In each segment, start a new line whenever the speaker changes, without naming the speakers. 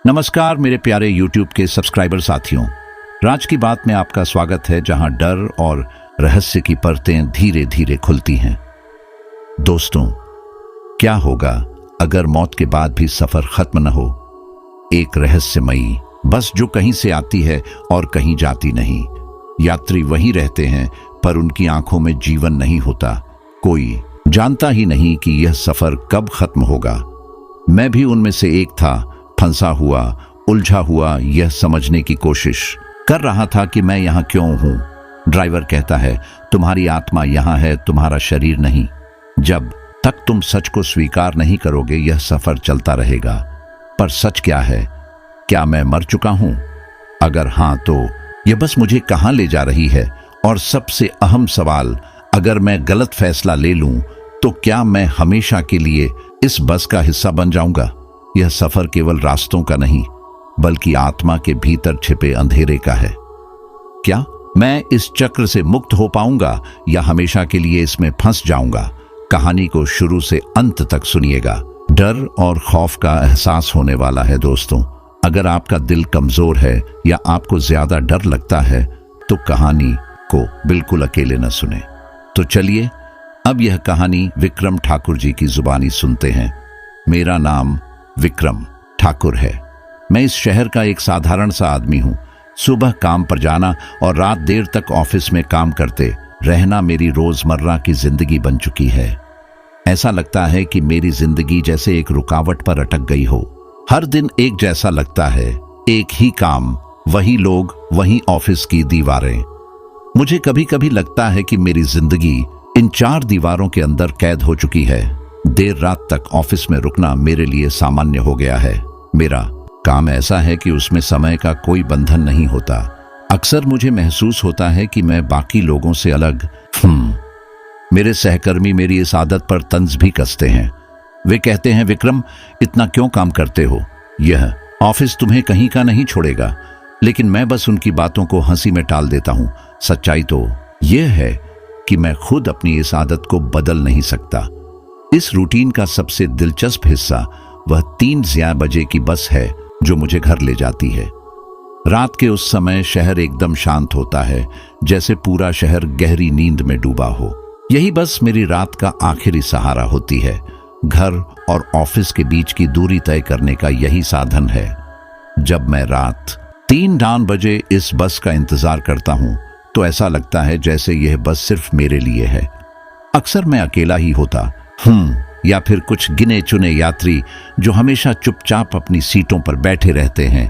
नमस्कार मेरे प्यारे YouTube के सब्सक्राइबर साथियों। राज की बात में आपका स्वागत है, जहां डर और रहस्य की परतें धीरे धीरे खुलती हैं। दोस्तों, क्या होगा अगर मौत के बाद भी सफर खत्म न हो? एक रहस्यमयी बस जो कहीं से आती है और कहीं जाती नहीं। यात्री वहीं रहते हैं पर उनकी आंखों में जीवन नहीं होता। कोई जानता ही नहीं कि यह सफर कब खत्म होगा। मैं भी उनमें से एक था, फंसा हुआ, उलझा हुआ, यह समझने की कोशिश कर रहा था कि मैं यहाँ क्यों हूँ। ड्राइवर कहता है, तुम्हारी आत्मा यहाँ है, तुम्हारा शरीर नहीं। जब तक तुम सच को स्वीकार नहीं करोगे यह सफर चलता रहेगा। पर सच क्या है? क्या मैं मर चुका हूँ? अगर हाँ तो यह बस मुझे कहाँ ले जा रही है? और सबसे अहम सवाल, अगर मैं गलत फैसला ले लूं तो क्या मैं हमेशा के लिए इस बस का हिस्सा बन जाऊंगा? यह सफर केवल रास्तों का नहीं बल्कि आत्मा के भीतर छिपे अंधेरे का है। क्या मैं इस चक्र से मुक्त हो पाऊंगा या हमेशा के लिए इसमें फंस जाऊंगा? कहानी को शुरू से अंत तक सुनिएगा। डर और खौफ का एहसास होने वाला है दोस्तों। अगर आपका दिल कमजोर है या आपको ज्यादा डर लगता है तो कहानी को बिल्कुल अकेले न सुने। तो चलिए अब यह कहानी विक्रम ठाकुर जी की जुबानी सुनते हैं। मेरा नाम विक्रम ठाकुर है। मैं इस शहर का एक साधारण सा आदमी हूँ। सुबह काम पर जाना और रात देर तक ऑफिस में काम करते रहना मेरी रोजमर्रा की जिंदगी बन चुकी है। ऐसा लगता है कि मेरी जिंदगी जैसे एक रुकावट पर अटक गई हो। हर दिन एक जैसा लगता है, एक ही काम, वही लोग, वही ऑफिस की दीवारें। मुझे कभी कभी लगता है कि मेरी जिंदगी इन चार दीवारों के अंदर कैद हो चुकी है। देर रात तक ऑफिस में रुकना मेरे लिए सामान्य हो गया है। मेरा काम ऐसा है कि उसमें समय का कोई बंधन नहीं होता। अक्सर मुझे महसूस होता है कि मैं बाकी लोगों से अलग मेरे सहकर्मी मेरी इस आदत पर तंज भी कसते हैं। वे कहते हैं, विक्रम इतना क्यों काम करते हो? यह ऑफिस तुम्हें कहीं का नहीं छोड़ेगा। लेकिन मैं बस उनकी बातों को हंसी में टाल देता हूं। सच्चाई तो यह है कि मैं खुद अपनी इस आदत को बदल नहीं सकता। इस रूटीन का सबसे दिलचस्प हिस्सा वह 3 बजे की बस है जो मुझे घर ले जाती है। रात के उस समय शहर एकदम शांत होता है, जैसे पूरा शहर गहरी नींद में डूबा हो। यही बस मेरी रात का आखिरी सहारा होती है। घर और ऑफिस के बीच की दूरी तय करने का यही साधन है। जब मैं रात 3 बजे इस बस का इंतजार करता हूं तो ऐसा लगता है जैसे यह बस सिर्फ मेरे लिए है। अक्सर मैं अकेला ही होता या फिर कुछ गिने चुने यात्री जो हमेशा चुपचाप अपनी सीटों पर बैठे रहते हैं।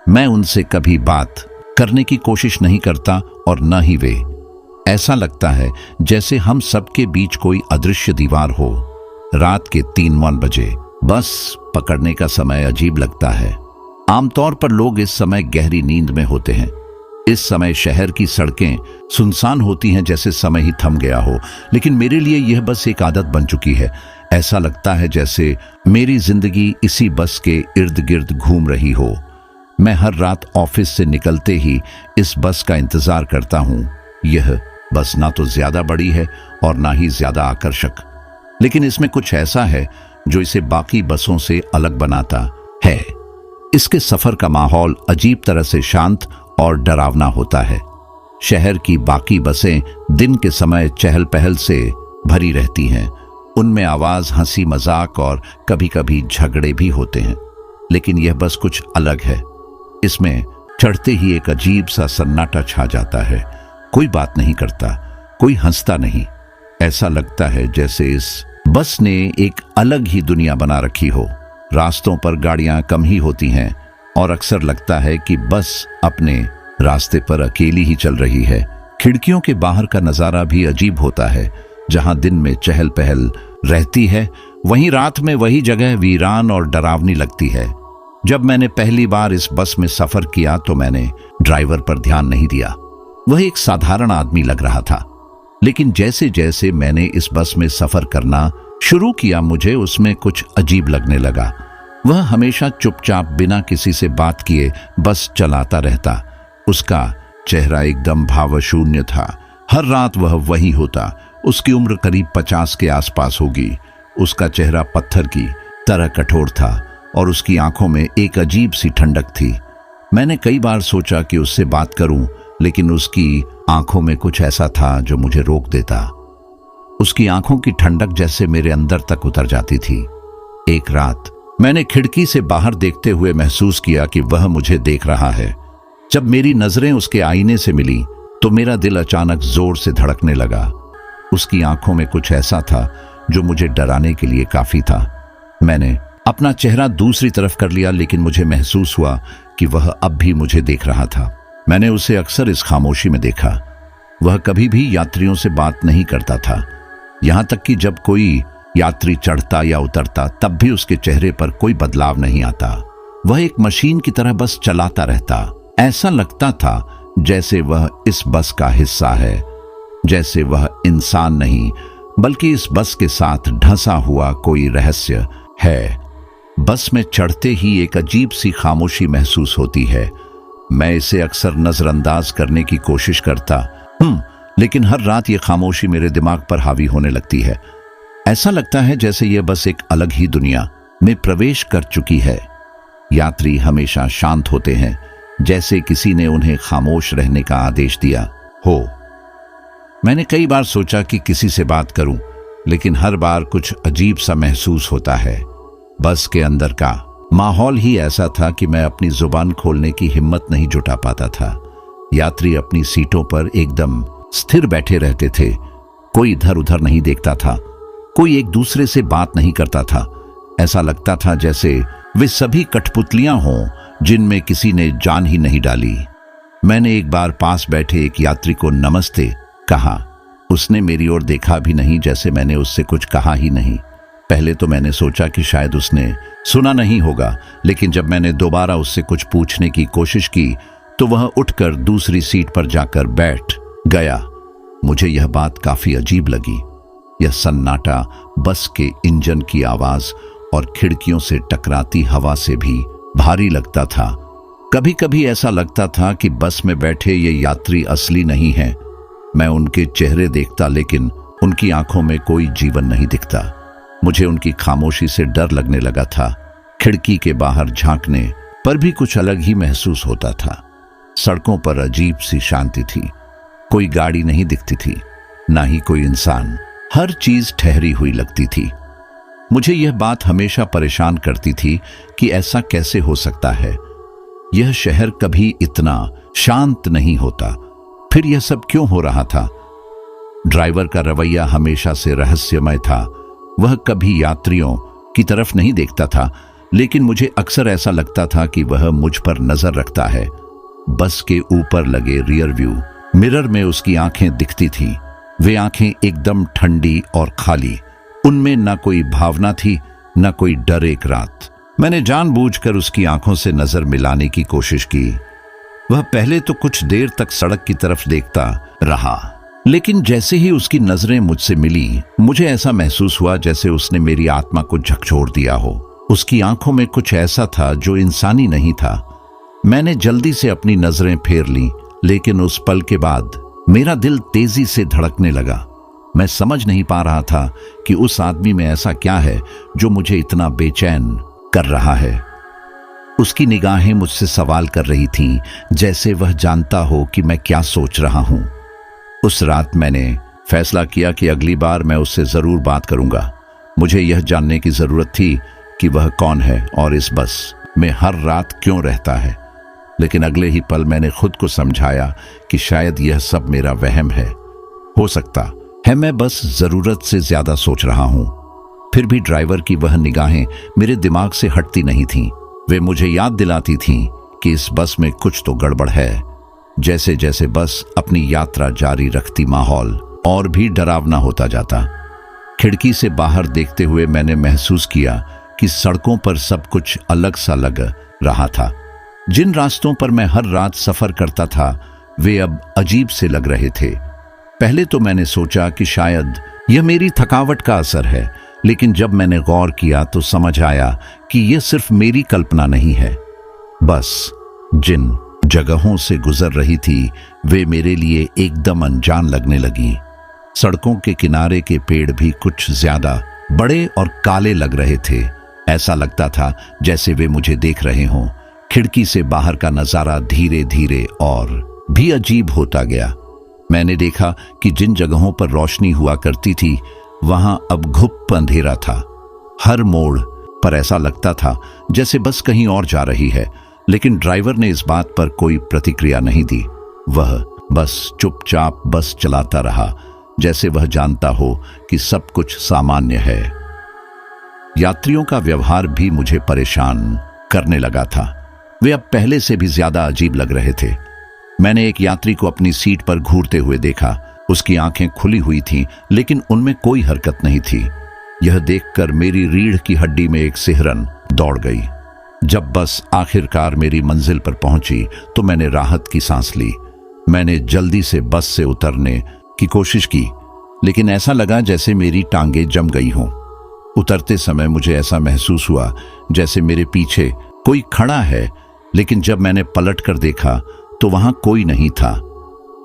मैं उनसे कभी बात करने की कोशिश नहीं करता और न ही वे। ऐसा लगता है जैसे हम सबके बीच कोई अदृश्य दीवार हो। रात के 3 बजे बस पकड़ने का समय अजीब लगता है। आमतौर पर लोग इस समय गहरी नींद में होते हैं। इस समय शहर की सड़कें सुनसान होती हैं, जैसे समय ही थम गया हो। लेकिन मेरे लिए यह बस एक आदत बन चुकी है। ऐसा लगता है जैसे मेरी जिंदगी इसी बस के इर्द गिर्द घूम रही हो। मैं हर रात ऑफिस से निकलते ही इस बस का इंतजार करता हूँ। यह बस ना तो ज्यादा बड़ी है और ना ही ज्यादा आकर्षक, लेकिन इसमें कुछ ऐसा है जो इसे बाकी बसों से अलग बनाता है। इसके सफर का माहौल अजीब तरह से शांत और डरावना होता है। शहर की बाकी बसें दिन के समय चहल पहल से भरी रहती हैं। उनमें आवाज, हंसी मजाक और कभी कभी झगड़े भी होते हैं। लेकिन यह बस कुछ अलग है। इसमें चढ़ते ही एक अजीब सा सन्नाटा छा जाता है। कोई बात नहीं करता, कोई हंसता नहीं। ऐसा लगता है जैसे इस बस ने एक अलग ही दुनिया बना रखी हो। रास्तों पर गाड़ियां कम ही होती हैं और अक्सर लगता है कि बस अपने रास्ते पर अकेली ही चल रही है। खिड़कियों के बाहर का नजारा भी अजीब होता है। जहां दिन में चहल पहल रहती है, वहीं रात में वही जगह वीरान और डरावनी लगती है। जब मैंने पहली बार इस बस में सफर किया तो मैंने ड्राइवर पर ध्यान नहीं दिया। वह एक साधारण आदमी लग रहा था। लेकिन जैसे जैसे मैंने इस बस में सफर करना शुरू किया, मुझे उसमें कुछ अजीब लगने लगा। वह हमेशा चुपचाप बिना किसी से बात किए बस चलाता रहता। उसका चेहरा एकदम भावशून्य था। हर रात वह वही होता। उसकी उम्र करीब 50 के आसपास होगी। उसका चेहरा पत्थर की तरह कठोर था और उसकी आंखों में एक अजीब सी ठंडक थी। मैंने कई बार सोचा कि उससे बात करूं, लेकिन उसकी आंखों में कुछ ऐसा था जो मुझे रोक देता। उसकी आंखों की ठंडक जैसे मेरे अंदर तक उतर जाती थी। एक रात मैंने खिड़की से बाहर देखते हुए महसूस किया कि वह मुझे देख रहा है। जब मेरी नजरें उसके आईने से मिली तो मेरा दिल अचानक जोर से धड़कने लगा। उसकी आंखों में कुछ ऐसा था जो मुझे डराने के लिए काफी था। मैंने अपना चेहरा दूसरी तरफ कर लिया, लेकिन मुझे महसूस हुआ कि वह अब भी मुझे देख रहा था। मैंने उसे अक्सर इस खामोशी में देखा। वह कभी भी यात्रियों से बात नहीं करता था। यहां तक कि जब कोई यात्री चढ़ता या उतरता तब भी उसके चेहरे पर कोई बदलाव नहीं आता। वह एक मशीन की तरह बस चलाता रहता। ऐसा लगता था जैसे वह इस बस का हिस्सा है, जैसे वह इंसान नहीं बल्कि इस बस के साथ ढसा हुआ कोई रहस्य है। बस में चढ़ते ही एक अजीब सी खामोशी महसूस होती है। मैं इसे अक्सर नजरअंदाज करने की कोशिश करता लेकिन हर रात ये खामोशी मेरे दिमाग पर हावी होने लगती है। ऐसा लगता है जैसे यह बस एक अलग ही दुनिया में प्रवेश कर चुकी है। यात्री हमेशा शांत होते हैं, जैसे किसी ने उन्हें खामोश रहने का आदेश दिया हो। मैंने कई बार सोचा कि किसी से बात करूं, लेकिन हर बार कुछ अजीब सा महसूस होता है। बस के अंदर का माहौल ही ऐसा था कि मैं अपनी जुबान खोलने की हिम्मत नहीं जुटा पाता था। यात्री अपनी सीटों पर एकदम स्थिर बैठे रहते थे। कोई इधर उधर नहीं देखता था, कोई एक दूसरे से बात नहीं करता था। ऐसा लगता था जैसे वे सभी कठपुतलियां हों जिनमें किसी ने जान ही नहीं डाली। मैंने एक बार पास बैठे एक यात्री को नमस्ते कहा। उसने मेरी ओर देखा भी नहीं, जैसे मैंने उससे कुछ कहा ही नहीं। पहले तो मैंने सोचा कि शायद उसने सुना नहीं होगा, लेकिन जब मैंने दोबारा उससे कुछ पूछने की कोशिश की तो वह उठकर दूसरी सीट पर जाकर बैठ गया। मुझे यह बात काफी अजीब लगी। यह सन्नाटा बस के इंजन की आवाज और खिड़कियों से टकराती हवा से भी भारी लगता था। कभी कभी ऐसा लगता था कि बस में बैठे ये यात्री असली नहीं हैं। मैं उनके चेहरे देखता, लेकिन उनकी आंखों में कोई जीवन नहीं दिखता। मुझे उनकी खामोशी से डर लगने लगा था। खिड़की के बाहर झांकने पर भी कुछ अलग ही महसूस होता था। सड़कों पर अजीब सी शांति थी। कोई गाड़ी नहीं दिखती थी, ना ही कोई इंसान। हर चीज ठहरी हुई लगती थी। मुझे यह बात हमेशा परेशान करती थी कि ऐसा कैसे हो सकता है। यह शहर कभी इतना शांत नहीं होता, फिर यह सब क्यों हो रहा था? ड्राइवर का रवैया हमेशा से रहस्यमय था। वह कभी यात्रियों की तरफ नहीं देखता था, लेकिन मुझे अक्सर ऐसा लगता था कि वह मुझ पर नजर रखता है। बस के ऊपर लगे रियर व्यू मिरर में उसकी आंखें दिखती थीं। वे आंखें एकदम ठंडी और खाली। उनमें ना कोई भावना थी, ना कोई डर। एक रात मैंने जानबूझकर उसकी आंखों से नजर मिलाने की कोशिश की। वह पहले तो कुछ देर तक सड़क की तरफ देखता रहा, लेकिन जैसे ही उसकी नजरें मुझसे मिली, मुझे ऐसा महसूस हुआ जैसे उसने मेरी आत्मा को झकझोर दिया हो। उसकी आंखों में कुछ ऐसा था जो इंसानी नहीं था। मैंने जल्दी से अपनी नजरें फेर ली, लेकिन उस पल के बाद मेरा दिल तेजी से धड़कने लगा। मैं समझ नहीं पा रहा था कि उस आदमी में ऐसा क्या है जो मुझे इतना बेचैन कर रहा है। उसकी निगाहें मुझसे सवाल कर रही थीं, जैसे वह जानता हो कि मैं क्या सोच रहा हूं। उस रात मैंने फैसला किया कि अगली बार मैं उससे जरूर बात करूंगा। मुझे यह जानने की जरूरत थी कि वह कौन है और इस बस में हर रात क्यों रहता है। लेकिन अगले ही पल मैंने खुद को समझाया कि शायद यह सब मेरा वहम है। हो सकता है मैं बस जरूरत से ज्यादा सोच रहा हूं। फिर भी ड्राइवर की वह निगाहें मेरे दिमाग से हटती नहीं थीं। वे मुझे याद दिलाती थीं कि इस बस में कुछ तो गड़बड़ है। जैसे जैसे बस अपनी यात्रा जारी रखती, माहौल और भी डरावना होता जाता। खिड़की से बाहर देखते हुए मैंने महसूस किया कि सड़कों पर सब कुछ अलग सा लग रहा था। जिन रास्तों पर मैं हर रात सफर करता था, वे अब अजीब से लग रहे थे। पहले तो मैंने सोचा कि शायद यह मेरी थकावट का असर है, लेकिन जब मैंने गौर किया तो समझ आया कि यह सिर्फ मेरी कल्पना नहीं है। बस जिन जगहों से गुजर रही थी, वे मेरे लिए एकदम अनजान लगने लगी। सड़कों के किनारे के पेड़ भी कुछ ज्यादा बड़े और काले लग रहे थे। ऐसा लगता था जैसे वे मुझे देख रहे हों। खिड़की से बाहर का नजारा धीरे धीरे और भी अजीब होता गया। मैंने देखा कि जिन जगहों पर रोशनी हुआ करती थी वहां अब घुप अंधेरा था। हर मोड़ पर ऐसा लगता था जैसे बस कहीं और जा रही है, लेकिन ड्राइवर ने इस बात पर कोई प्रतिक्रिया नहीं दी। वह बस चुपचाप बस चलाता रहा, जैसे वह जानता हो कि सब कुछ सामान्य है। यात्रियों का व्यवहार भी मुझे परेशान करने लगा था। वे अब पहले से भी ज्यादा अजीब लग रहे थे। मैंने एक यात्री को अपनी सीट पर घूरते हुए देखा। उसकी आंखें खुली हुई थीं, लेकिन उनमें कोई हरकत नहीं थी। यह देखकर मेरी रीढ़ की हड्डी में एक सिहरन दौड़ गई। जब बस आखिरकार मेरी मंजिल पर पहुंची तो मैंने राहत की सांस ली। मैंने जल्दी से बस से उतरने की कोशिश की, लेकिन ऐसा लगा जैसे मेरी टांगें जम गई हों। उतरते समय मुझे ऐसा महसूस हुआ जैसे मेरे पीछे कोई खड़ा है, लेकिन जब मैंने पलट कर देखा तो वहां कोई नहीं था।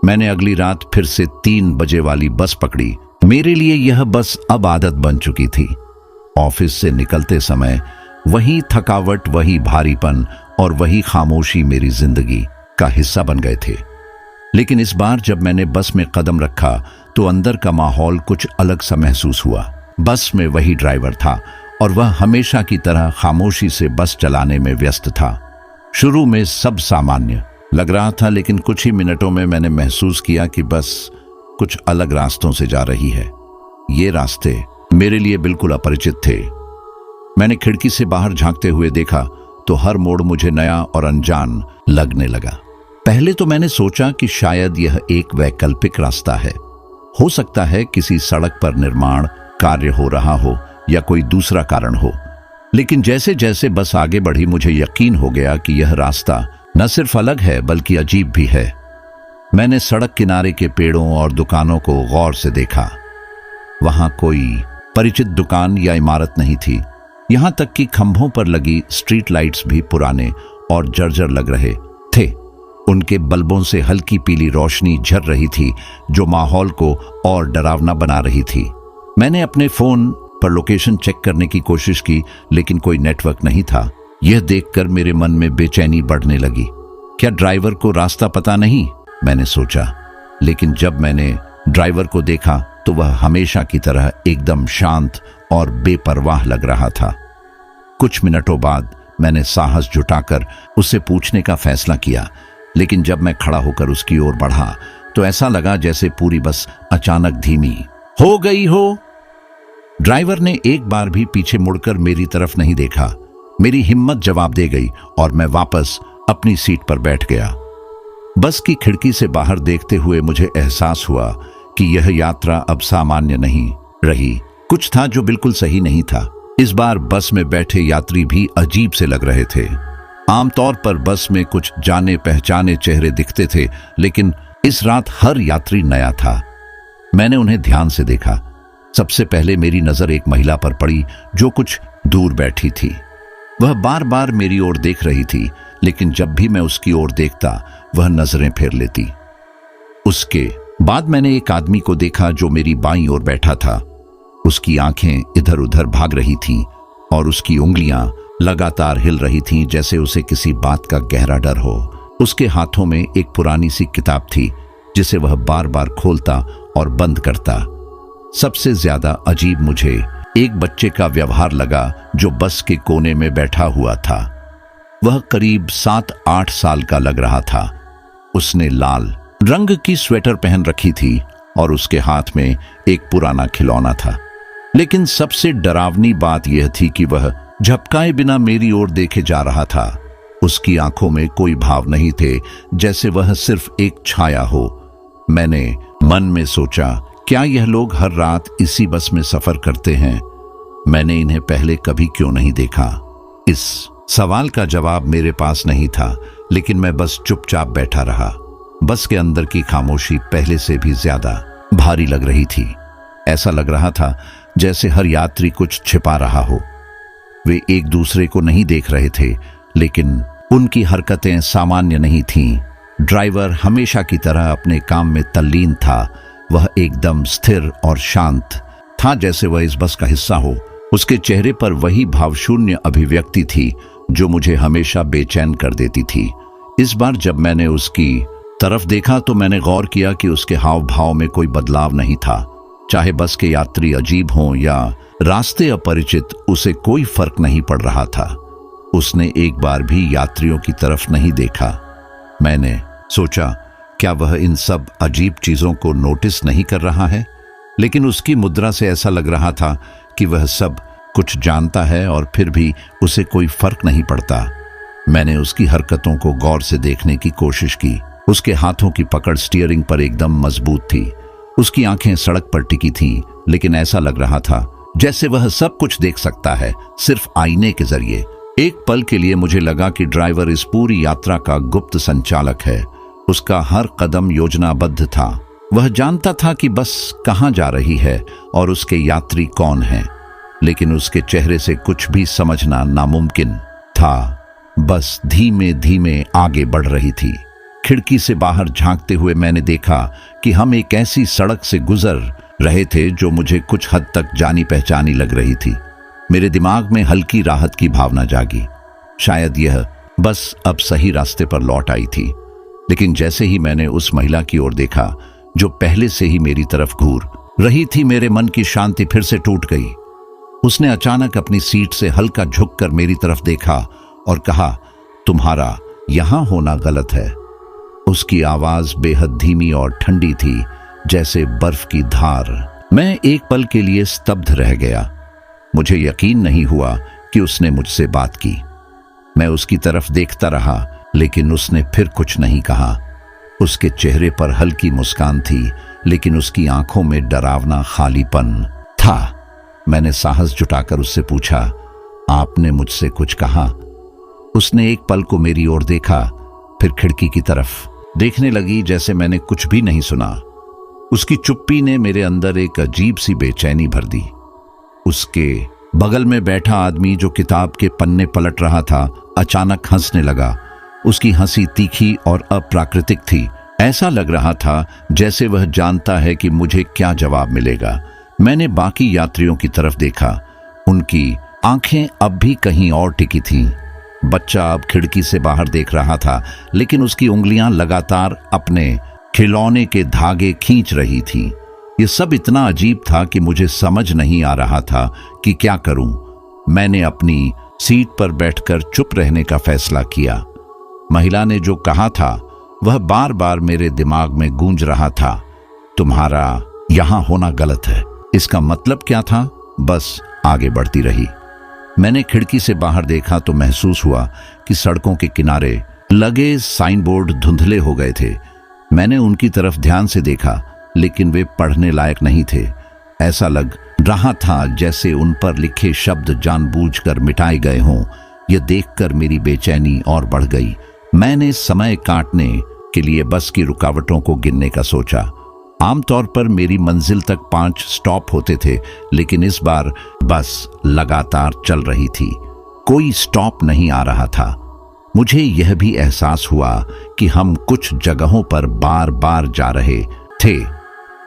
मैंने अगली रात फिर से 3 बजे वाली बस पकड़ी। मेरे लिए यह बस अब आदत बन चुकी थी। ऑफिस से निकलते समय वही थकावट, वही भारीपन और वही खामोशी मेरी जिंदगी का हिस्सा बन गए थे। लेकिन इस बार जब मैंने बस में कदम रखा तो अंदर का माहौल कुछ अलग सा महसूस हुआ। बस में वही ड्राइवर था और वह हमेशा की तरह खामोशी से बस चलाने में व्यस्त था। शुरू में सब सामान्य लग रहा था, लेकिन कुछ ही मिनटों में मैंने महसूस किया कि बस कुछ अलग रास्तों से जा रही है। ये रास्ते मेरे लिए बिल्कुल अपरिचित थे। मैंने खिड़की से बाहर झांकते हुए देखा तो हर मोड़ मुझे नया और अनजान लगने लगा। पहले तो मैंने सोचा कि शायद यह एक वैकल्पिक रास्ता है। हो सकता है किसी सड़क पर निर्माण कार्य हो रहा हो या कोई दूसरा कारण हो। लेकिन जैसे जैसे बस आगे बढ़ी मुझे यकीन हो गया कि यह रास्ता न सिर्फ अलग है बल्कि अजीब भी है। मैंने सड़क किनारे के पेड़ों और दुकानों को गौर से देखा। वहां कोई परिचित दुकान या इमारत नहीं थी। यहां तक कि खंभों पर लगी स्ट्रीट लाइट्स भी पुराने और जर्जर लग रहे थे। उनके बल्बों से हल्की पीली रोशनी झर रही थी जो माहौल को और डरावना बना रही थी। मैंने अपने फोन पर लोकेशन चेक करने की कोशिश की, लेकिन कोई नेटवर्क नहीं था। यह देखकर मेरे मन में बेचैनी बढ़ने लगी। क्या ड्राइवर को रास्ता पता नहीं, मैंने सोचा। लेकिन जब मैंने ड्राइवर को देखा तो वह हमेशा की तरह एकदम शांत और बेपरवाह लग रहा था। कुछ मिनटों बाद मैंने साहस जुटाकर उससे पूछने का फैसला किया, लेकिन जब मैं खड़ा होकर उसकी ओर बढ़ा तो ऐसा लगा जैसे पूरी बस अचानक धीमी हो गई हो। ड्राइवर ने एक बार भी पीछे मुड़कर मेरी तरफ नहीं देखा। मेरी हिम्मत जवाब दे गई और मैं वापस अपनी सीट पर बैठ गया। बस की खिड़की से बाहर देखते हुए मुझे एहसास हुआ कि यह यात्रा अब सामान्य नहीं रही। कुछ था जो बिल्कुल सही नहीं था। इस बार बस में बैठे यात्री भी अजीब से लग रहे थे। आमतौर पर बस में कुछ जाने पहचाने चेहरे दिखते थे, लेकिन इस रात हर यात्री नया था। मैंने उन्हें ध्यान से देखा। सबसे पहले मेरी नजर एक महिला पर पड़ी जो कुछ दूर बैठी थी। वह बार बार मेरी ओर देख रही थी, लेकिन जब भी मैं उसकी ओर देखता वह नजरें फेर लेती। उसके बाद मैंने एक आदमी को देखा जो मेरी बाईं ओर बैठा था। उसकी आंखें इधर उधर भाग रही थीं और उसकी उंगलियां लगातार हिल रही थीं, जैसे उसे किसी बात का गहरा डर हो। उसके हाथों में एक पुरानी सी किताब थी जिसे वह बार बार खोलता और बंद करता। सबसे ज्यादा अजीब मुझे एक बच्चे का व्यवहार लगा जो बस के कोने में बैठा हुआ था। वह करीब 7-8 साल का लग रहा था। उसने लाल रंग की स्वेटर पहन रखी थी और उसके हाथ में एक पुराना खिलौना था। लेकिन सबसे डरावनी बात यह थी कि वह झपकाए बिना मेरी ओर देखे जा रहा था। उसकी आंखों में कोई भाव नहीं थे, जैसे वह सिर्फ एक छाया हो। मैंने मन में सोचा, क्या यह लोग हर रात इसी बस में सफर करते हैं? मैंने इन्हें पहले कभी क्यों नहीं देखा? इस सवाल का जवाब मेरे पास नहीं था, लेकिन मैं बस चुपचाप बैठा रहा। बस के अंदर की खामोशी पहले से भी ज्यादा भारी लग रही थी। ऐसा लग रहा था जैसे हर यात्री कुछ छिपा रहा हो। वे एक दूसरे को नहीं देख रहे थे, लेकिन उनकी हरकतें सामान्य नहीं थीं। ड्राइवर हमेशा की तरह अपने काम में तल्लीन था। वह एकदम स्थिर और शांत था, जैसे वह इस बस का हिस्सा हो। उसके चेहरे पर वही भावशून्य अभिव्यक्ति थी जो मुझे हमेशा बेचैन कर देती थी। इस बार जब मैंने उसकी तरफ देखा तो मैंने गौर किया कि उसके हाव भाव में कोई बदलाव नहीं था। चाहे बस के यात्री अजीब हों या रास्ते अपरिचित, उसे कोई फर्क नहीं पड़ रहा था। उसने एक बार भी यात्रियों की तरफ नहीं देखा। मैंने सोचा, क्या वह इन सब अजीब चीजों को नोटिस नहीं कर रहा है? लेकिन उसकी मुद्रा से ऐसा लग रहा था कि वह सब कुछ जानता है और फिर भी उसे कोई फर्क नहीं पड़ता। मैंने उसकी हरकतों को गौर से देखने की कोशिश की। उसके हाथों की पकड़ स्टीयरिंग पर एकदम मजबूत थी। उसकी आंखें सड़क पर टिकी थीं, लेकिन ऐसा लग रहा था जैसे वह सब कुछ देख सकता है, सिर्फ आईने के जरिए। एक पल के लिए मुझे लगा कि ड्राइवर इस पूरी यात्रा का गुप्त संचालक है। उसका हर कदम योजनाबद्ध था। वह जानता था कि बस कहां जा रही है और उसके यात्री कौन हैं। लेकिन उसके चेहरे से कुछ भी समझना नामुमकिन था। बस धीमे धीमे आगे बढ़ रही थी। खिड़की से बाहर झांकते हुए मैंने देखा कि हम एक ऐसी सड़क से गुजर रहे थे जो मुझे कुछ हद तक जानी पहचानी लग रही थी। मेरे दिमाग में हल्की राहत की भावना जागी। शायद यह बस अब सही रास्ते पर लौट आई थी। लेकिन जैसे ही मैंने उस महिला की ओर देखा जो पहले से ही मेरी तरफ घूर रही थी, मेरे मन की शांति फिर से टूट गई। उसने अचानक अपनी सीट से हल्का झुककर मेरी तरफ देखा और कहा, तुम्हारा यहां होना गलत है। उसकी आवाज बेहद धीमी और ठंडी थी, जैसे बर्फ की धार। मैं एक पल के लिए स्तब्ध रह गया। मुझे यकीन नहीं हुआ कि उसने मुझसे बात की। मैं उसकी तरफ देखता रहा, लेकिन उसने फिर कुछ नहीं कहा। उसके चेहरे पर हल्की मुस्कान थी, लेकिन उसकी आंखों में डरावना खालीपन था। मैंने साहस जुटाकर उससे पूछा, आपने मुझसे कुछ कहा? उसने एक पल को मेरी ओर देखा, फिर खिड़की की तरफ देखने लगी जैसे मैंने कुछ भी नहीं सुना। उसकी चुप्पी ने मेरे अंदर एक अजीब सी बेचैनी भर दी। उसके बगल में बैठा आदमी जो किताब के पन्ने पलट रहा था, अचानक हंसने लगा। उसकी हंसी तीखी और अप्राकृतिक थी। ऐसा लग रहा था जैसे वह जानता है कि मुझे क्या जवाब मिलेगा। मैंने बाकी यात्रियों की तरफ देखा। उनकी आंखें अब भी कहीं और टिकी थीं। बच्चा अब खिड़की से बाहर देख रहा था, लेकिन उसकी उंगलियां लगातार अपने खिलौने के धागे खींच रही थीं। यह सब इतना अजीब था कि मुझे समझ नहीं आ रहा था कि क्या करूं। मैंने अपनी सीट पर बैठकर चुप रहने का फैसला किया। महिला ने जो कहा था वह बार बार मेरे दिमाग में गूंज रहा था, तुम्हारा यहां होना गलत है। इसका मतलब क्या था? बस आगे बढ़ती रही। मैंने खिड़की से बाहर देखा तो महसूस हुआ कि सड़कों के किनारे लगे साइन बोर्ड धुंधले हो गए थे। मैंने उनकी तरफ ध्यान से देखा, लेकिन वे पढ़ने लायक नहीं थे। ऐसा लग रहा था जैसे उन पर लिखे शब्द जानबूझकर मिटाए गए हों। यह देखकर मेरी बेचैनी और बढ़ गई। मैंने समय काटने के लिए बस की रुकावटों को गिनने का सोचा। आमतौर पर मेरी मंजिल तक 5 स्टॉप होते थे, लेकिन इस बार बस लगातार चल रही थी। कोई स्टॉप नहीं आ रहा था। मुझे यह भी एहसास हुआ कि हम कुछ जगहों पर बार बार जा रहे थे।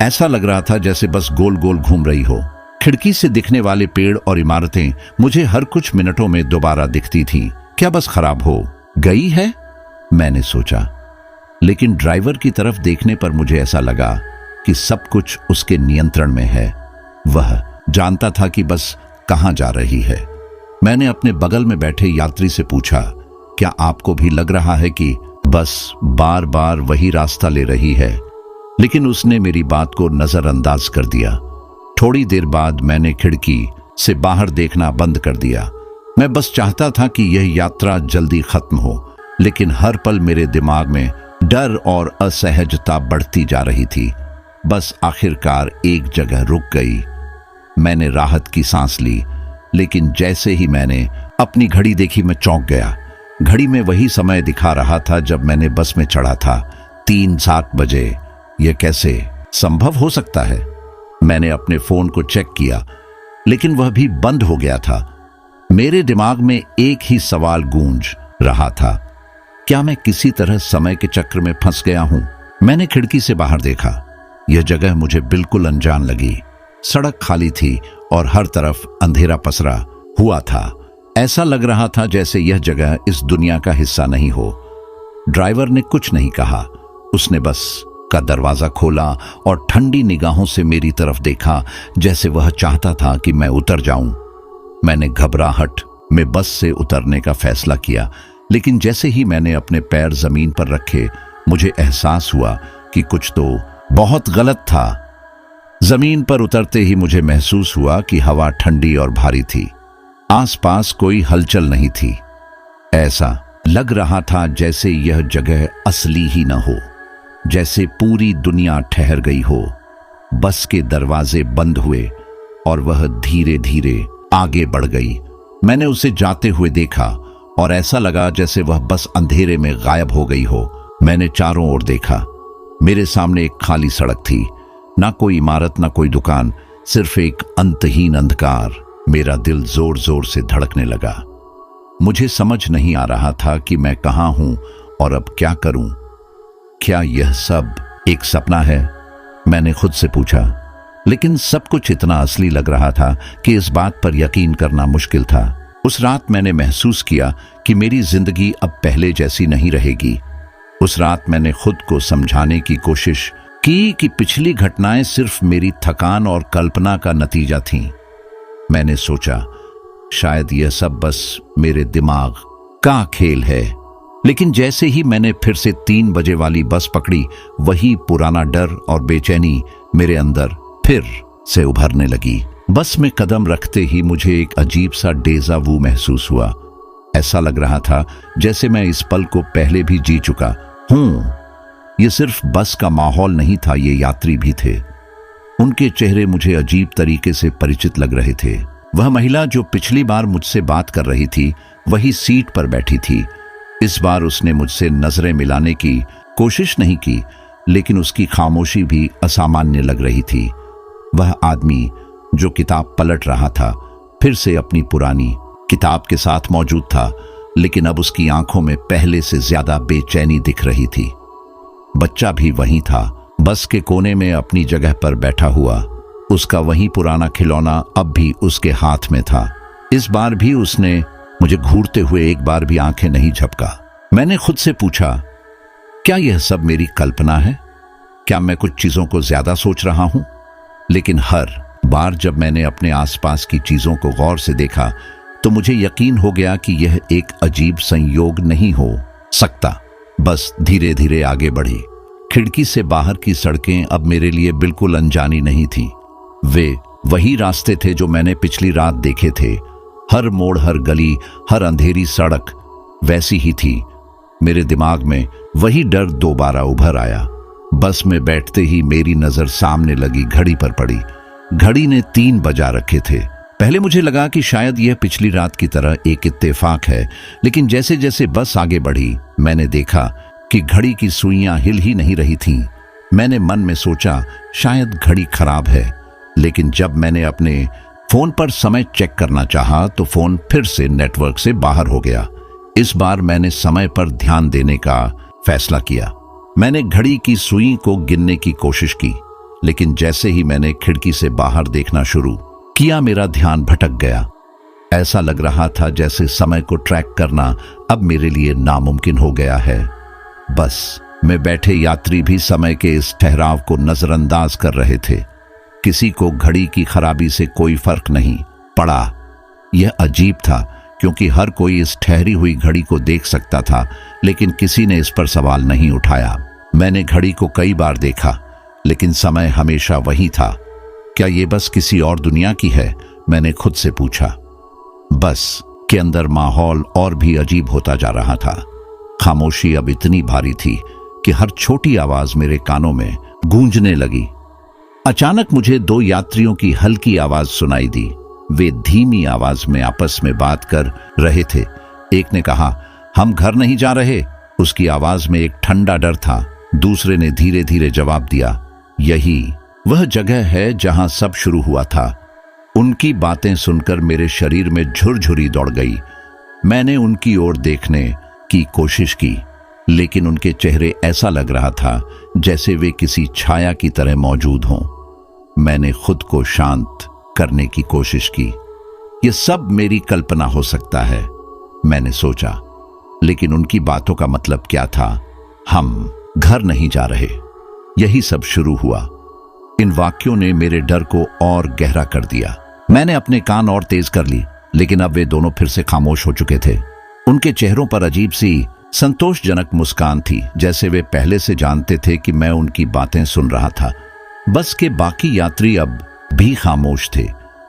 ऐसा लग रहा था जैसे बस गोल गोल घूम रही हो। खिड़की से दिखने वाले पेड़ और इमारतें मुझे हर कुछ मिनटों में दोबारा दिखती थीं। क्या बस खराब हो गई है? मैंने सोचा। लेकिन ड्राइवर की तरफ देखने पर मुझे ऐसा लगा कि सब कुछ उसके नियंत्रण में है। वह जानता था कि बस कहां जा रही है। मैंने अपने बगल में बैठे यात्री से पूछा, क्या आपको भी लग रहा है कि बस बार बार वही रास्ता ले रही है? लेकिन उसने मेरी बात को नजरअंदाज कर दिया। थोड़ी देर बाद मैंने खिड़की से बाहर देखना बंद कर दिया। मैं बस चाहता था कि यह यात्रा जल्दी खत्म हो, लेकिन हर पल मेरे दिमाग में डर और असहजता बढ़ती जा रही थी। बस आखिरकार एक जगह रुक गई। मैंने राहत की सांस ली, लेकिन जैसे ही मैंने अपनी घड़ी देखी मैं चौंक गया। घड़ी में वही समय दिखा रहा था जब मैंने बस में चढ़ा था, 3:07 बजे। यह कैसे संभव हो सकता है? मैंने अपने फोन को चेक किया, लेकिन वह भी बंद हो गया था। मेरे दिमाग में एक ही सवाल गूंज रहा था, क्या मैं किसी तरह समय के चक्र में फंस गया हूं? मैंने खिड़की से बाहर देखा। यह जगह मुझे बिल्कुल अनजान लगी। सड़क खाली थी और हर तरफ अंधेरा पसरा हुआ था। ऐसा लग रहा था जैसे यह जगह इस दुनिया का हिस्सा नहीं हो। ड्राइवर ने कुछ नहीं कहा, उसने बस का दरवाजा खोला और ठंडी निगाहों से मेरी तरफ देखा, जैसे वह चाहता था कि मैं उतर जाऊं। मैंने घबराहट में बस से उतरने का फैसला किया, लेकिन जैसे ही मैंने अपने पैर जमीन पर रखे, मुझे एहसास हुआ कि कुछ तो बहुत गलत था। जमीन पर उतरते ही मुझे महसूस हुआ कि हवा ठंडी और भारी थी। आसपास कोई हलचल नहीं थी। ऐसा लग रहा था जैसे यह जगह असली ही न हो, जैसे पूरी दुनिया ठहर गई हो। बस के दरवाजे बंद हुए और वह धीरे धीरे आगे बढ़ गई। मैंने उसे जाते हुए देखा और ऐसा लगा जैसे वह बस अंधेरे में गायब हो गई हो। मैंने चारों ओर देखा। मेरे सामने एक खाली सड़क थी, ना कोई इमारत, ना कोई दुकान, सिर्फ एक अंतहीन अंधकार। मेरा दिल जोर जोर से धड़कने लगा। मुझे समझ नहीं आ रहा था कि मैं कहाँ हूं और अब क्या करूं। क्या यह सब एक सपना है? मैंने खुद से पूछा। लेकिन सब कुछ इतना असली लग रहा था कि इस बात पर यकीन करना मुश्किल था। उस रात मैंने महसूस किया कि मेरी जिंदगी अब पहले जैसी नहीं रहेगी। उस रात मैंने खुद को समझाने की कोशिश की कि पिछली घटनाएं सिर्फ मेरी थकान और कल्पना का नतीजा थीं। मैंने सोचा शायद यह सब बस मेरे दिमाग का खेल है। लेकिन जैसे ही मैंने फिर से 3 बजे वाली बस पकड़ी, वही पुराना डर और बेचैनी मेरे अंदर फिर से उभरने लगी। बस में कदम रखते ही मुझे एक अजीब सा डेजा वू महसूस हुआ। ऐसा लग रहा था जैसे मैं इस पल को पहले भी जी चुका हूं। ये सिर्फ बस का माहौल नहीं था, ये यात्री भी थे। उनके चेहरे मुझे अजीब तरीके से परिचित लग रहे थे। वह महिला जो पिछली बार मुझसे बात कर रही थी, वही सीट पर बैठी थी। इस बार उसने मुझसे नजरें मिलाने की कोशिश नहीं की, लेकिन उसकी खामोशी भी असामान्य लग रही थी। वह आदमी जो किताब पलट रहा था, फिर से अपनी पुरानी किताब के साथ मौजूद था, लेकिन अब उसकी आंखों में पहले से ज्यादा बेचैनी दिख रही थी। बच्चा भी वहीं था, बस के कोने में अपनी जगह पर बैठा हुआ। उसका वही पुराना खिलौना अब भी उसके हाथ में था। इस बार भी उसने मुझे घूरते हुए एक बार भी आंखें नहीं झपका। मैंने खुद से पूछा, क्या यह सब मेरी कल्पना है? क्या मैं कुछ चीजों को ज्यादा सोच रहा हूं? लेकिन हर बार जब मैंने अपने आसपास की चीजों को गौर से देखा, तो मुझे यकीन हो गया कि यह एक अजीब संयोग नहीं हो सकता। बस धीरे धीरे आगे बढ़ी। खिड़की से बाहर की सड़कें अब मेरे लिए बिल्कुल अनजानी नहीं थी। वे वही रास्ते थे जो मैंने पिछली रात देखे थे। हर मोड़, हर गली, हर अंधेरी सड़क वैसी ही थी। मेरे दिमाग में वही डर दोबारा उभर आया। बस में बैठते ही मेरी नजर सामने लगी घड़ी पर पड़ी। घड़ी ने 3 बजा रखे थे। पहले मुझे लगा कि शायद यह पिछली रात की तरह एक इत्तेफाक है, लेकिन जैसे जैसे बस आगे बढ़ी, मैंने देखा कि घड़ी की सुइयां हिल ही नहीं रही थीं। मैंने मन में सोचा शायद घड़ी खराब है, लेकिन जब मैंने अपने फोन पर समय चेक करना चाहा तो फोन फिर से नेटवर्क से बाहर हो गया। इस बार मैंने समय पर ध्यान देने का फैसला किया। मैंने घड़ी की सुई को गिनने की कोशिश की, लेकिन जैसे ही मैंने खिड़की से बाहर देखना शुरू किया, मेरा ध्यान भटक गया। ऐसा लग रहा था जैसे समय को ट्रैक करना अब मेरे लिए नामुमकिन हो गया है। बस में बैठे यात्री भी समय के इस ठहराव को नजरअंदाज कर रहे थे। किसी को घड़ी की खराबी से कोई फर्क नहीं पड़ा। यह अजीब था क्योंकि हर कोई इस ठहरी हुई घड़ी को देख सकता था, लेकिन किसी ने इस पर सवाल नहीं उठाया। मैंने घड़ी को कई बार देखा, लेकिन समय हमेशा वही था। क्या ये बस किसी और दुनिया की है? मैंने खुद से पूछा। बस के अंदर माहौल और भी अजीब होता जा रहा था। खामोशी अब इतनी भारी थी कि हर छोटी आवाज मेरे कानों में गूंजने लगी। अचानक मुझे 2 यात्रियों की हल्की आवाज सुनाई दी। वे धीमी आवाज में आपस में बात कर रहे थे। एक ने कहा, हम घर नहीं जा रहे। उसकी आवाज में एक ठंडा डर था। दूसरे ने धीरे धीरे जवाब दिया, यही वह जगह है जहां सब शुरू हुआ था। उनकी बातें सुनकर मेरे शरीर में झुरझुरी दौड़ गई। मैंने उनकी ओर देखने की कोशिश की, लेकिन उनके चेहरे ऐसा लग रहा था जैसे वे किसी छाया की तरह मौजूद हों। मैंने खुद को शांत करने की कोशिश की। यह सब मेरी कल्पना हो सकता है, मैंने सोचा। लेकिन उनकी बातों का मतलब क्या था? हम घर नहीं जा रहे, यही सब शुरू हुआ। इन वाक्यों ने मेरे डर को और गहरा कर दिया। मैंने अपने कान और तेज कर ली, लेकिन अब वे दोनों फिर से खामोश हो चुके थे। उनके चेहरों पर अजीब सी संतोषजनक मुस्कान थी, जैसे वे पहले से जानते थे कि मैं उनकी बातें सुन रहा था। बस के बाकी यात्री अब भी खामोश थे,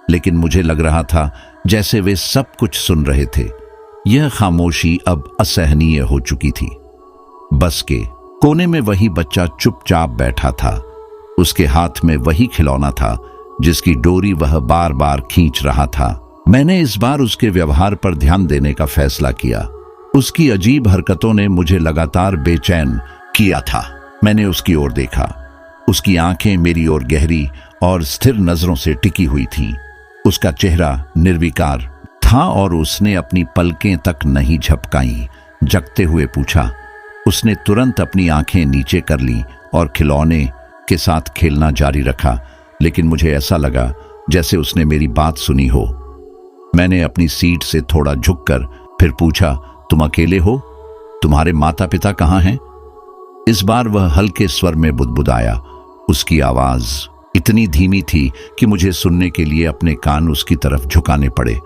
लेकिन मुझे लग रहा था जैसे वे सब कुछ सुन रहे थे। यह खामोशी अब असहनीय हो चुकी थी। बस के कोने में वही बच्चा चुपचाप बैठा था। उसके हाथ में वही खिलौना था जिसकी डोरी वह बार बार खींच रहा था। मैंने इस बार उसके व्यवहार पर ध्यान देने का फैसला किया। उसकी अजीब हरकतों ने मुझे लगातार बेचैन किया था। मैंने उसकी ओर देखा। उसकी आंखें मेरी ओर गहरी और स्थिर नजरों से टिकी हुई थीं। उसका चेहरा निर्विकार था और उसने अपनी पलकें तक नहीं झपकाई। जगते हुए पूछा। उसने तुरंत अपनी आंखें नीचे कर लीं और खिलौने के साथ खेलना जारी रखा, लेकिन मुझे ऐसा लगा जैसे उसने मेरी बात सुनी हो। मैंने अपनी सीट से थोड़ा झुककर फिर पूछा, तुम अकेले हो? तुम्हारे माता पिता कहाँ हैं? इस बार वह हल्के स्वर में बुदबुदाया। उसकी आवाज इतनी धीमी थी कि मुझे सुनने के लिए अपने कान उसकी तरफ झुकाने पड़े।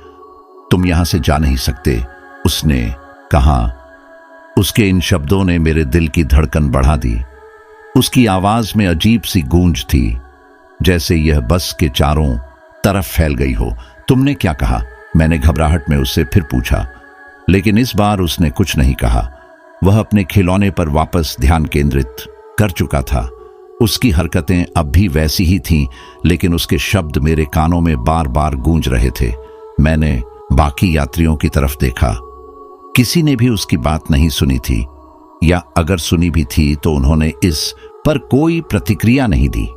तुम यहां से जा नहीं सकते, उसने कहा। उसके इन शब्दों ने मेरे दिल की धड़कन बढ़ा दी। उसकी आवाज में अजीब सी गूंज थी, जैसे यह बस के चारों तरफ फैल गई हो। तुमने क्या कहा? मैंने घबराहट में उससे फिर पूछा, लेकिन इस बार उसने कुछ नहीं कहा। वह अपने खिलौने पर वापस ध्यान केंद्रित कर चुका था। उसकी हरकतें अब भी वैसी ही थीं, लेकिन उसके शब्द मेरे कानों में बार बार गूंज रहे थे। मैंने बाकी यात्रियों की तरफ देखा। किसी ने भी उसकी बात नहीं सुनी थी, या अगर सुनी भी थी तो उन्होंने इस पर कोई प्रतिक्रिया नहीं दी।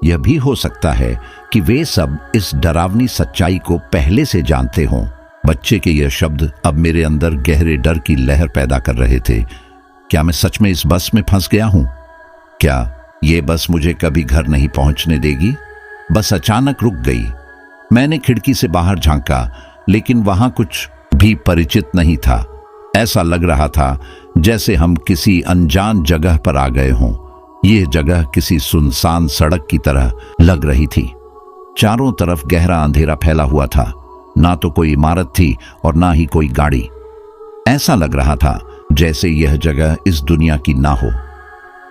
यह भी हो सकता है कि वे सब इस डरावनी सच्चाई को पहले से जानते हों। बच्चे के यह शब्द अब मेरे अंदर गहरे डर की लहर पैदा कर रहे थे। क्या मैं सच में इस बस में फंस गया हूं? क्या यह बस मुझे कभी घर नहीं पहुंचने देगी? बस अचानक रुक गई। मैंने खिड़की से बाहर झांका, लेकिन वहां कुछ भी परिचित नहीं था। ऐसा लग रहा था जैसे हम किसी अनजान जगह पर आ गए हों। यह जगह किसी सुनसान सड़क की तरह लग रही थी। चारों तरफ गहरा अंधेरा फैला हुआ था। ना तो कोई इमारत थी और ना ही कोई गाड़ी। ऐसा लग रहा था जैसे यह जगह इस दुनिया की ना हो।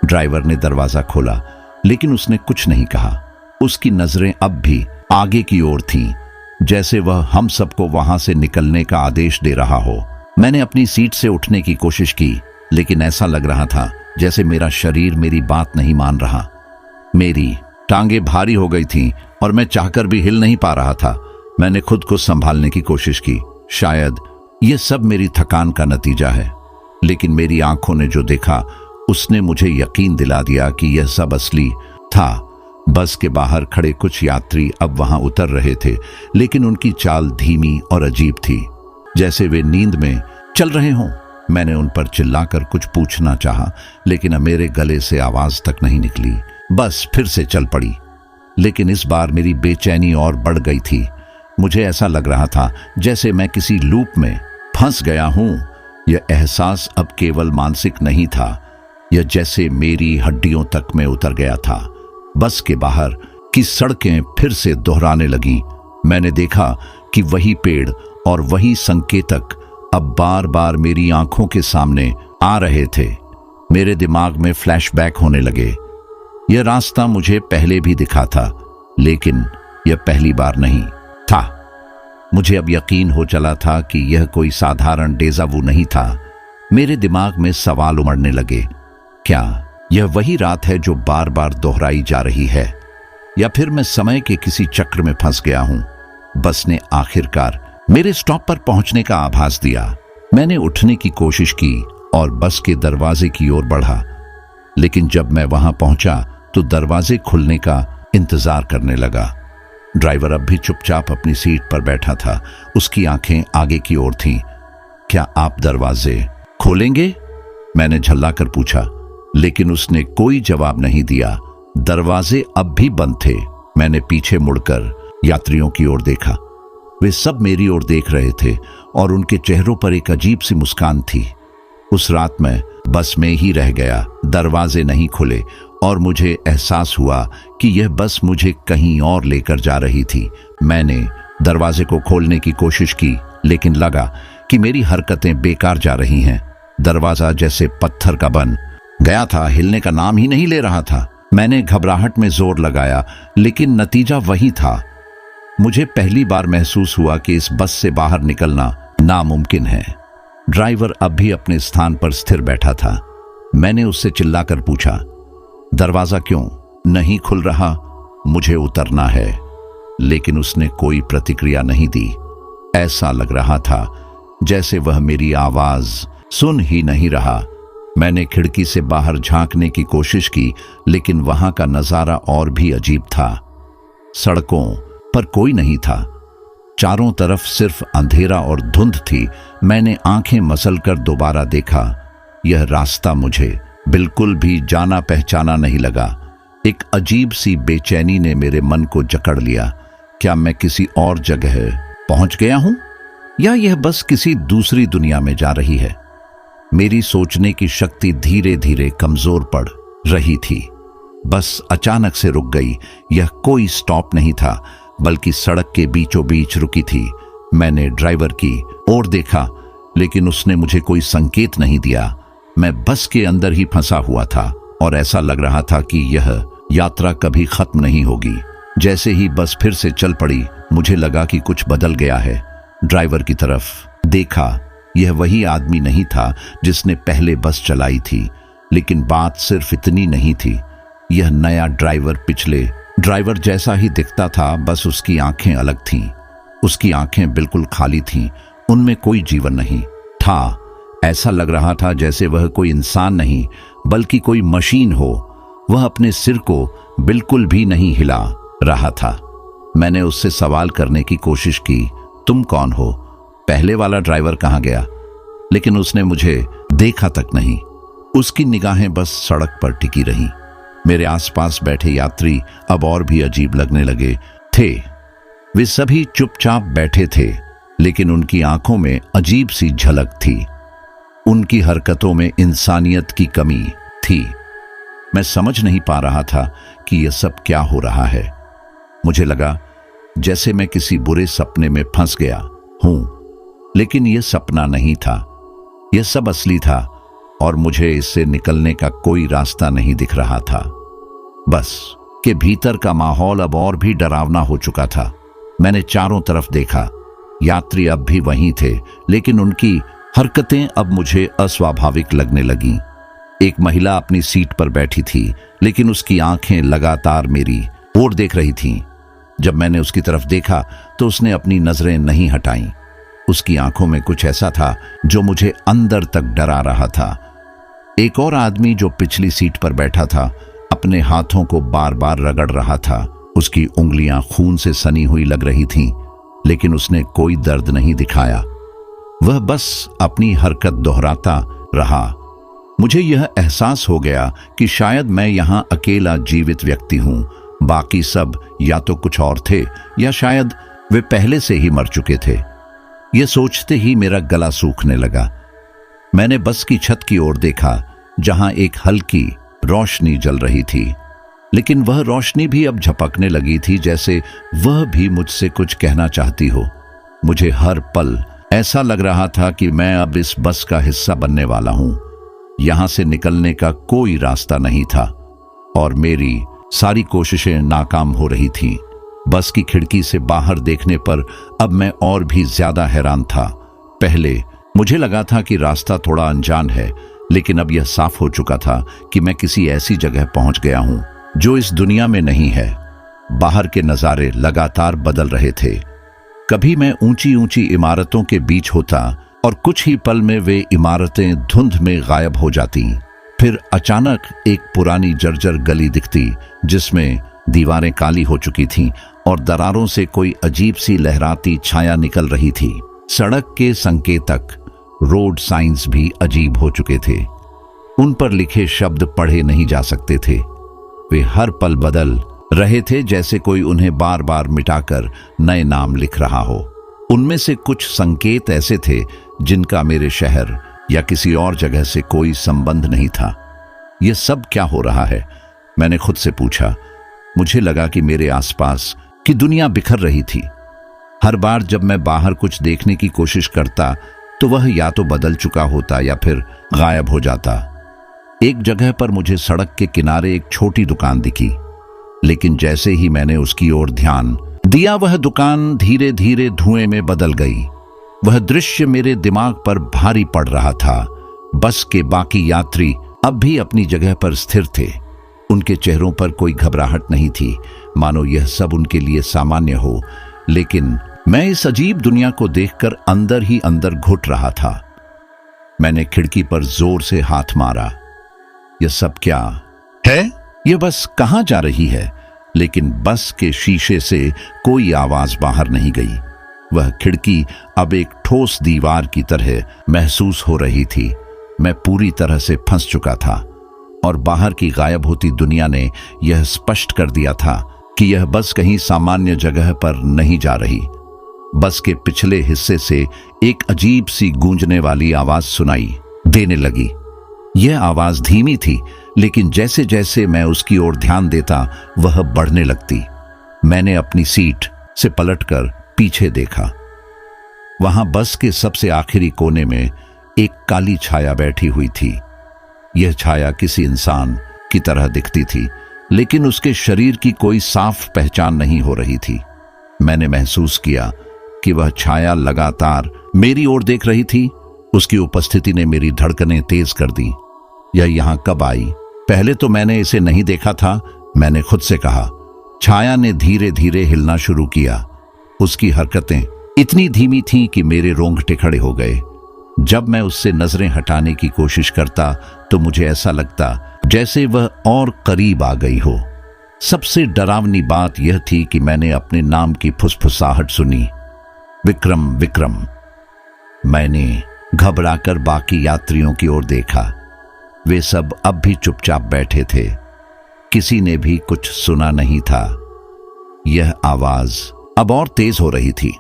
ड्राइवर ने दरवाजा खोला, लेकिन उसने कुछ नहीं कहा। उसकी नजरें अब भी आगे की ओर थीं, जैसे वह हम सबको वहां से निकलने का आदेश दे रहा हो। मैंने अपनी सीट से उठने की कोशिश की, लेकिन ऐसा लग रहा था जैसे मेरा शरीर मेरी बात नहीं मान रहा। मेरी टांगें भारी हो गई थीं और मैं चाहकर भी हिल नहीं पा रहा था। मैंने खुद को संभालने की कोशिश की। शायद यह सब मेरी थकान का नतीजा है, लेकिन मेरी आंखों ने जो देखा उसने मुझे यकीन दिला दिया कि यह सब असली था। बस के बाहर खड़े कुछ यात्री अब वहां उतर रहे थे, लेकिन उनकी चाल धीमी और अजीब थी, जैसे वे नींद में चल रहे हों। मैंने उन पर चिल्लाकर कुछ पूछना चाहा, लेकिन अब मेरे गले से आवाज तक नहीं निकली। बस फिर से चल पड़ी, लेकिन इस बार मेरी बेचैनी और बढ़ गई थी। मुझे ऐसा लग रहा था जैसे मैं किसी लूप में फंस गया हूं। यह एहसास अब केवल मानसिक नहीं था, यह जैसे मेरी हड्डियों तक में उतर गया था। बस के बाहर की सड़कें फिर से दोहराने लगीं। मैंने देखा कि वही पेड़ और वही संकेतक अब बार बार मेरी आंखों के सामने आ रहे थे। मेरे दिमाग में फ्लैशबैक होने लगे। यह रास्ता मुझे पहले भी दिखा था, लेकिन यह पहली बार नहीं था। मुझे अब यकीन हो चला था कि यह कोई साधारण डेजावू नहीं था। मेरे दिमाग में सवाल उमड़ने लगे। क्या यह वही रात है जो बार बार दोहराई जा रही है, या फिर मैं समय के किसी चक्र में फंस गया हूं? बस ने आखिरकार मेरे स्टॉप पर पहुंचने का आभास दिया। मैंने उठने की कोशिश की और बस के दरवाजे की ओर बढ़ा, लेकिन जब मैं वहां पहुंचा तो दरवाजे खुलने का इंतजार करने लगा। ड्राइवर अब भी चुपचाप अपनी सीट पर बैठा था। उसकी आंखें आगे की ओर थीं। क्या आप दरवाजे खोलेंगे? मैंने झल्लाकर पूछा, लेकिन उसने कोई जवाब नहीं दिया। दरवाजे अब भी बंद थे। मैंने पीछे मुड़कर यात्रियों की ओर देखा। वे सब मेरी ओर देख रहे थे और उनके चेहरों पर एक अजीब सी मुस्कान थी। उस रात मैं बस में ही रह गया। दरवाजे नहीं खुले और मुझे एहसास हुआ कि यह बस मुझे कहीं और लेकर जा रही थी। मैंने दरवाजे को खोलने की कोशिश की, लेकिन लगा कि मेरी हरकतें बेकार जा रही हैं। दरवाजा जैसे पत्थर का बन गया था, हिलने का नाम ही नहीं ले रहा था। मैंने घबराहट में जोर लगाया, लेकिन नतीजा वही था। मुझे पहली बार महसूस हुआ कि इस बस से बाहर निकलना नामुमकिन है। ड्राइवर अब भी अपने स्थान पर स्थिर बैठा था। मैंने उससे चिल्लाकर पूछा, दरवाजा क्यों नहीं खुल रहा? मुझे उतरना है। लेकिन उसने कोई प्रतिक्रिया नहीं दी। ऐसा लग रहा था जैसे वह मेरी आवाज सुन ही नहीं रहा। मैंने खिड़की से बाहर झांकने की कोशिश की, लेकिन वहां का नजारा और भी अजीब था। सड़कों पर कोई नहीं था। चारों तरफ सिर्फ अंधेरा और धुंध थी। मैंने आंखें मसलकर दोबारा देखा। यह रास्ता मुझे बिल्कुल भी जाना पहचाना नहीं लगा। एक अजीब सी बेचैनी ने मेरे मन को जकड़ लिया। क्या मैं किसी और जगह पहुंच गया हूं, या यह बस किसी दूसरी दुनिया में जा रही है? मेरी सोचने की शक्ति धीरे धीरे कमजोर पड़ रही थी। बस अचानक से रुक गई। यह कोई स्टॉप नहीं था, बल्कि सड़क के बीचों बीच रुकी थी। मैंने ड्राइवर की ओर देखा, लेकिन उसने मुझे कोई संकेत नहीं दिया। मैं बस के अंदर ही फंसा हुआ था और ऐसा लग रहा था कि यह यात्रा कभी खत्म नहीं होगी। जैसे ही बस फिर से चल पड़ी, मुझे लगा कि कुछ बदल गया है। ड्राइवर की तरफ देखा। यह वही आदमी नहीं था जिसने पहले बस चलाई थी, लेकिन बात सिर्फ इतनी नहीं थी। यह नया ड्राइवर पिछले ड्राइवर जैसा ही दिखता था, बस उसकी आंखें अलग थीं। उसकी आंखें बिल्कुल खाली थीं, उनमें कोई जीवन नहीं था। ऐसा लग रहा था जैसे वह कोई इंसान नहीं, बल्कि कोई मशीन हो। वह अपने सिर को बिल्कुल भी नहीं हिला रहा था। मैंने उससे सवाल करने की कोशिश की, तुम कौन हो? पहले वाला ड्राइवर कहाँ गया? लेकिन उसने मुझे देखा तक नहीं। उसकी निगाहें बस सड़क पर टिकी रहीं। मेरे आसपास बैठे यात्री अब और भी अजीब लगने लगे थे। वे सभी चुपचाप बैठे थे, लेकिन उनकी आंखों में अजीब सी झलक थी। उनकी हरकतों में इंसानियत की कमी थी। मैं समझ नहीं पा रहा था कि यह सब क्या हो रहा है। मुझे लगा जैसे मैं किसी बुरे सपने में फंस गया हूं, लेकिन यह सपना नहीं था। यह सब असली था और मुझे इससे निकलने का कोई रास्ता नहीं दिख रहा था। बस के भीतर का माहौल अब और भी डरावना हो चुका था। मैंने चारों तरफ देखा। यात्री अब भी वहीं थे, लेकिन उनकी हरकतें अब मुझे अस्वाभाविक लगने लगीं। एक महिला अपनी सीट पर बैठी थी, लेकिन उसकी आंखें लगातार मेरी ओर देख रही थीं। जब मैंने उसकी तरफ देखा तो उसने अपनी नजरें नहीं हटाईं। उसकी आंखों में कुछ ऐसा था जो मुझे अंदर तक डरा रहा था। एक और आदमी जो पिछली सीट पर बैठा था, अपने हाथों को बार बार रगड़ रहा था। उसकी उंगलियां खून से सनी हुई लग रही थीं, लेकिन उसने कोई दर्द नहीं दिखाया। वह बस अपनी हरकत दोहराता रहा। मुझे यह एहसास हो गया कि शायद मैं यहां अकेला जीवित व्यक्ति हूं। बाकी सब या तो कुछ और थे, या शायद वे पहले से ही मर चुके थे। यह सोचते ही मेरा गला सूखने लगा। मैंने बस की छत की ओर देखा, जहां एक हल्की रोशनी जल रही थी, लेकिन वह रोशनी भी अब झपकने लगी थी, जैसे वह भी मुझसे कुछ कहना चाहती हो। मुझे हर पल ऐसा लग रहा था कि मैं अब इस बस का हिस्सा बनने वाला हूं। यहां से निकलने का कोई रास्ता नहीं था और मेरी सारी कोशिशें नाकाम हो रही थीं। बस की खिड़की से बाहर देखने पर अब मैं और भी ज्यादा हैरान था। पहले मुझे लगा था कि रास्ता थोड़ा अनजान है, लेकिन अब यह साफ हो चुका था कि मैं किसी ऐसी जगह पहुंच गया हूं जो इस दुनिया में नहीं है। बाहर के नजारे लगातार बदल रहे थे। कभी मैं ऊंची ऊंची इमारतों के बीच होता और कुछ ही पल में वे इमारतें धुंध में गायब हो जाती। फिर अचानक एक पुरानी जर्जर गली दिखती, जिसमें दीवारें काली हो चुकी थीं और दरारों से कोई अजीब सी लहराती छाया निकल रही थी। सड़क के संकेतक, रोड साइंस भी अजीब हो चुके थे। उन पर लिखे शब्द पढ़े नहीं जा सकते थे। वे हर पल बदल रहे थे, जैसे कोई उन्हें बार बार मिटाकर नए नाम लिख रहा हो। उनमें से कुछ संकेत ऐसे थे जिनका मेरे शहर या किसी और जगह से कोई संबंध नहीं था। यह सब क्या हो रहा है, मैंने खुद से पूछा। मुझे लगा कि मेरे आसपास की दुनिया बिखर रही थी। हर बार जब मैं बाहर कुछ देखने की कोशिश करता तो वह या तो बदल चुका होता या फिर गायब हो जाता। एक जगह पर मुझे सड़क के किनारे एक छोटी दुकान दिखी, लेकिन जैसे ही मैंने उसकी ओर ध्यान दिया, वह दुकान धीरे धीरे धुएं में बदल गई। वह दृश्य मेरे दिमाग पर भारी पड़ रहा था। बस के बाकी यात्री अब भी अपनी जगह पर स्थिर थे। उनके चेहरों पर कोई घबराहट नहीं थी, मानो यह सब उनके लिए सामान्य हो। लेकिन मैं इस अजीब दुनिया को देखकर अंदर ही अंदर घुट रहा था। मैंने खिड़की पर जोर से हाथ मारा। यह सब क्या है? यह बस कहां जा रही है? लेकिन बस के शीशे से कोई आवाज बाहर नहीं गई। वह खिड़की अब एक ठोस दीवार की तरह महसूस हो रही थी। मैं पूरी तरह से फंस चुका था और बाहर की गायब होती दुनिया ने यह स्पष्ट कर दिया था कि यह बस कहीं सामान्य जगह पर नहीं जा रही। बस के पिछले हिस्से से एक अजीब सी गूंजने वाली आवाज सुनाई देने लगी। यह आवाज धीमी थी, लेकिन जैसे जैसे मैं उसकी ओर ध्यान देता वह बढ़ने लगती। मैंने अपनी सीट से पलटकर पीछे देखा। वहां बस के सबसे आखिरी कोने में एक काली छाया बैठी हुई थी। यह छाया किसी इंसान की तरह दिखती थी, लेकिन उसके शरीर की कोई साफ पहचान नहीं हो रही थी। मैंने महसूस किया कि वह छाया लगातार मेरी ओर देख रही थी। उसकी उपस्थिति ने मेरी धड़कनें तेज कर दी। यह यहां कब आई? पहले तो मैंने इसे नहीं देखा था, मैंने खुद से कहा। छाया ने धीरे धीरे हिलना शुरू किया। उसकी हरकतें इतनी धीमी थीं कि मेरे रोंगटे खड़े हो गए। जब मैं उससे नजरें हटाने की कोशिश करता तो मुझे ऐसा लगता जैसे वह और करीब आ गई हो। सबसे डरावनी बात यह थी कि मैंने अपने नाम की फुसफुसाहट सुनी, विक्रम विक्रम। मैंने घबराकर बाकी यात्रियों की ओर देखा। वे सब अब भी चुपचाप बैठे थे। किसी ने भी कुछ सुना नहीं था। यह आवाज अब और तेज हो रही थी।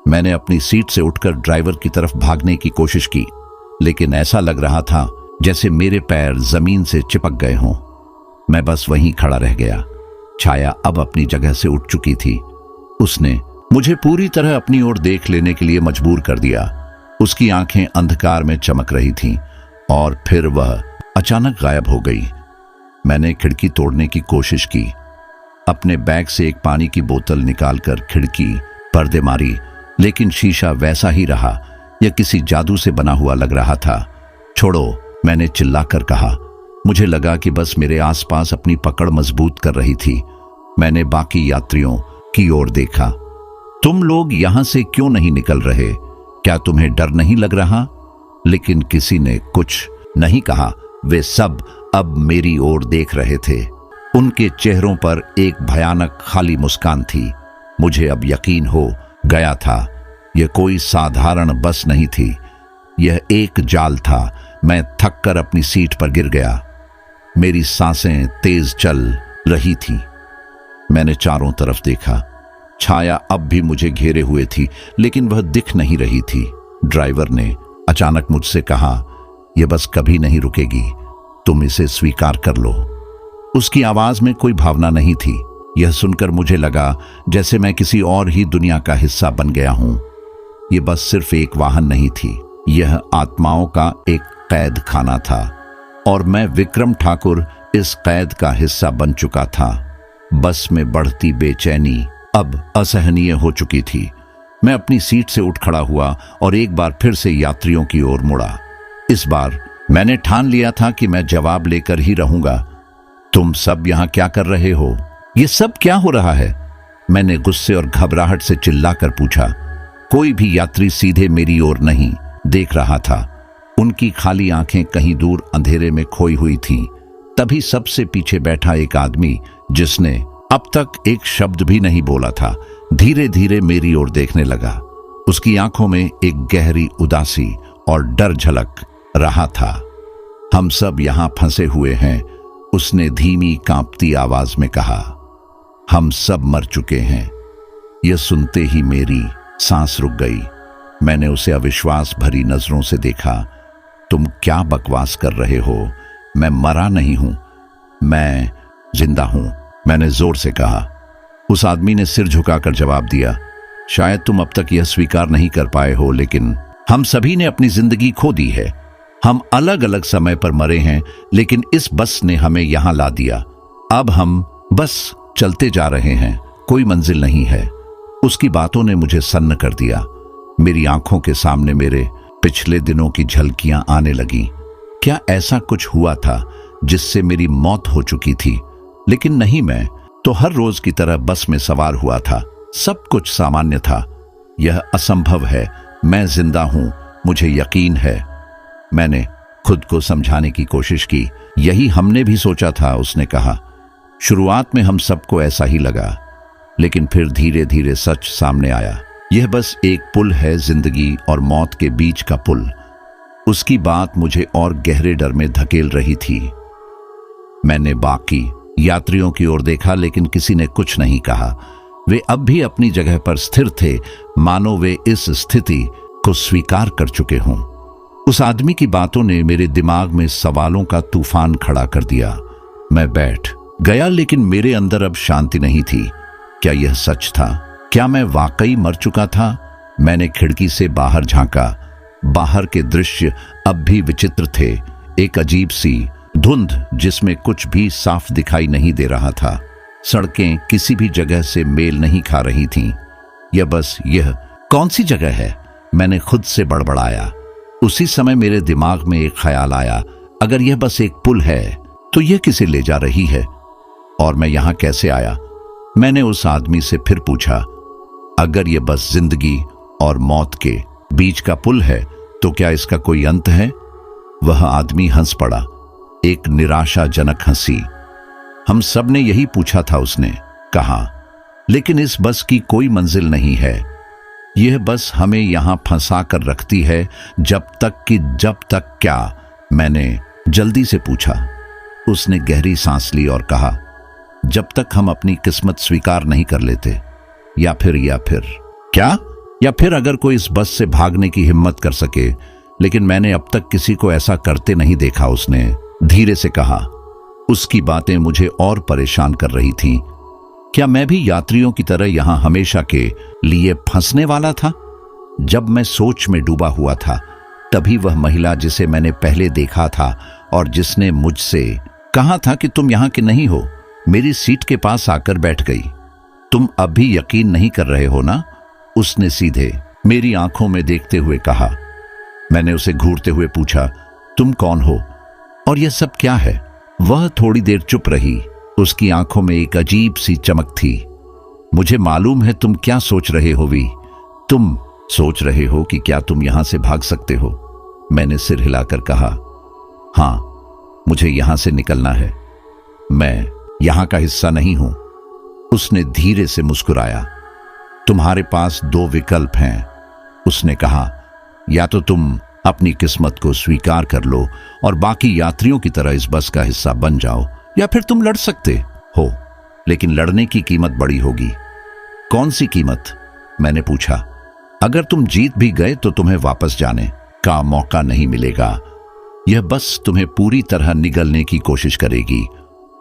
मैंने अपनी सीट से उठकर ड्राइवर की तरफ भागने की कोशिश की, लेकिन ऐसा लग रहा था जैसे मेरे पैर जमीन से चिपक गए हों। मैं बस वहीं खड़ा रह गया। छाया अब अपनी जगह से उठ चुकी थी। उसने मुझे पूरी तरह अपनी ओर देख लेने के लिए मजबूर कर दिया। उसकी आंखें अंधकार में चमक रही थीं और फिर वह अचानक गायब हो गई। मैंने खिड़की तोड़ने की कोशिश की। अपने बैग से एक पानी की बोतल निकालकर खिड़की पर्दे मारी, लेकिन शीशा वैसा ही रहा। यह किसी जादू से बना हुआ लग रहा था। छोड़ो, मैंने चिल्लाकर कहा। मुझे लगा कि बस मेरे आसपास अपनी पकड़ मजबूत कर रही थी। मैंने बाकी यात्रियों की ओर देखा। तुम लोग यहां से क्यों नहीं निकल रहे? क्या तुम्हें डर नहीं लग रहा? लेकिन किसी ने कुछ नहीं कहा। वे सब अब मेरी ओर देख रहे थे। उनके चेहरों पर एक भयानक खाली मुस्कान थी। मुझे अब यकीन हो गया था, यह कोई साधारण बस नहीं थी, यह एक जाल था। मैं थककर अपनी सीट पर गिर गया। मेरी सांसें तेज चल रही थीं। मैंने चारों तरफ देखा। छाया अब भी मुझे घेरे हुए थी, लेकिन वह दिख नहीं रही थी। ड्राइवर ने अचानक मुझसे कहा, यह बस कभी नहीं रुकेगी, तुम इसे स्वीकार कर लो। उसकी आवाज में कोई भावना नहीं थी। यह सुनकर मुझे लगा जैसे मैं किसी और ही दुनिया का हिस्सा बन गया हूं। यह बस सिर्फ एक वाहन नहीं थी, यह आत्माओं का एक कैद खाना था, और मैं विक्रम ठाकुर इस कैद का हिस्सा बन चुका था। बस में बढ़ती बेचैनी अब असहनीय हो चुकी थी। मैं अपनी सीट से उठ खड़ा हुआ और एक बार फिर से यात्रियों की ओर मुड़ा। इस बार मैंने ठान लिया था कि मैं जवाब लेकर ही रहूंगा। तुम सब यहां क्या कर रहे हो? ये सब क्या हो रहा है? मैंने गुस्से और घबराहट से चिल्लाकर पूछा। कोई भी यात्री सीधे मेरी ओर नहीं देख रहा था। उनकी खाली आंखें कहीं दूर अंधेरे में खोई हुई थीं। तभी सबसे पीछे बैठा एक आदमी, जिसने अब तक एक शब्द भी नहीं बोला था, धीरे धीरे मेरी ओर देखने लगा। उसकी आंखों में एक गहरी उदासी और डर झलक रहा था। हम सब यहां फंसे हुए हैं, उसने धीमी कांपती आवाज में कहा। हम सब मर चुके हैं। यह सुनते ही मेरी सांस रुक गई। मैंने उसे अविश्वास भरी नजरों से देखा। तुम क्या बकवास कर रहे हो? मैं मरा नहीं हूं, मैं जिंदा हूं, मैंने जोर से कहा। उस आदमी ने सिर झुकाकर जवाब दिया, शायद तुम अब तक यह स्वीकार नहीं कर पाए हो, लेकिन हम सभी ने अपनी जिंदगी खो दी है। हम अलग अलग समय पर मरे हैं, लेकिन इस बस ने हमें यहां ला दिया। अब हम बस चलते जा रहे हैं, कोई मंजिल नहीं है। उसकी बातों ने मुझे सन्न कर दिया। मेरी आंखों के सामने मेरे पिछले दिनों की झलकियां आने लगी। क्या ऐसा कुछ हुआ था जिससे मेरी मौत हो चुकी थी? लेकिन नहीं, मैं तो हर रोज की तरह बस में सवार हुआ था। सब कुछ सामान्य था। यह असंभव है, मैं जिंदा हूं, मुझे यकीन है। मैंने खुद को समझाने की कोशिश की। यही हमने भी सोचा था, उसने कहा। शुरुआत में हम सबको ऐसा ही लगा, लेकिन फिर धीरे धीरे सच सामने आया। यह बस एक पुल है, जिंदगी और मौत के बीच का पुल। उसकी बात मुझे और गहरे डर में धकेल रही थी। मैंने बाकी यात्रियों की ओर देखा, लेकिन किसी ने कुछ नहीं कहा। वे अब भी अपनी जगह पर स्थिर थे, मानो वे इस स्थिति को स्वीकार कर चुके हों। उस आदमी की बातों ने मेरे दिमाग में सवालों का तूफान खड़ा कर दिया। मैं बैठ गया, लेकिन मेरे अंदर अब शांति नहीं थी। क्या यह सच था? क्या मैं वाकई मर चुका था? मैंने खिड़की से बाहर झांका। बाहर के दृश्य अब भी विचित्र थे। एक अजीब सी धुंध जिसमें कुछ भी साफ दिखाई नहीं दे रहा था। सड़कें किसी भी जगह से मेल नहीं खा रही थीं। यह कौन सी जगह है? मैंने खुद से बड़बड़ाया। उसी समय मेरे दिमाग में एक ख्याल आया, अगर यह बस एक पुल है तो यह किसे ले जा रही है और मैं यहां कैसे आया? मैंने उस आदमी से फिर पूछा, अगर यह बस जिंदगी और मौत के बीच का पुल है तो क्या इसका कोई अंत है? वह आदमी हंस पड़ा, एक निराशाजनक हंसी। हम सब ने यही पूछा था, उसने कहा, लेकिन इस बस की कोई मंजिल नहीं है। यह बस हमें यहां फंसा कर रखती है जब तक क्या? मैंने जल्दी से पूछा। उसने गहरी सांस ली और कहा, जब तक हम अपनी किस्मत स्वीकार नहीं कर लेते। या फिर क्या? या फिर अगर कोई इस बस से भागने की हिम्मत कर सके, लेकिन मैंने अब तक किसी को ऐसा करते नहीं देखा, उसने धीरे से कहा। उसकी बातें मुझे और परेशान कर रही थीं। क्या मैं भी यात्रियों की तरह यहां हमेशा के लिए फंसने वाला था? जब मैं सोच में डूबा हुआ था, तभी वह महिला जिसे मैंने पहले देखा था और जिसने मुझसे कहा था कि तुम यहां के नहीं हो, मेरी सीट के पास आकर बैठ गई। तुम अब भी यकीन नहीं कर रहे हो ना? उसने सीधे मेरी आंखों में देखते हुए कहा। मैंने उसे घूरते हुए पूछा, तुम कौन हो और यह सब क्या है? वह थोड़ी देर चुप रही। उसकी आंखों में एक अजीब सी चमक थी। मुझे मालूम है तुम क्या सोच रहे हो वी। तुम सोच रहे हो कि क्या तुम यहां से भाग सकते हो? मैंने सिर हिलाकर कहा, हां, मुझे यहां से निकलना है। मैं यहां का हिस्सा नहीं हूं। उसने धीरे से मुस्कुराया। तुम्हारे पास दो विकल्प हैं, उसने कहा। या तो तुम अपनी किस्मत को स्वीकार कर लो और बाकी यात्रियों की तरह इस बस का हिस्सा बन जाओ, या फिर तुम लड़ सकते हो, लेकिन लड़ने की कीमत बड़ी होगी। कौन सी कीमत? मैंने पूछा। अगर तुम जीत भी गए तो तुम्हें वापस जाने का मौका नहीं मिलेगा। यह बस तुम्हें पूरी तरह निगलने की कोशिश करेगी,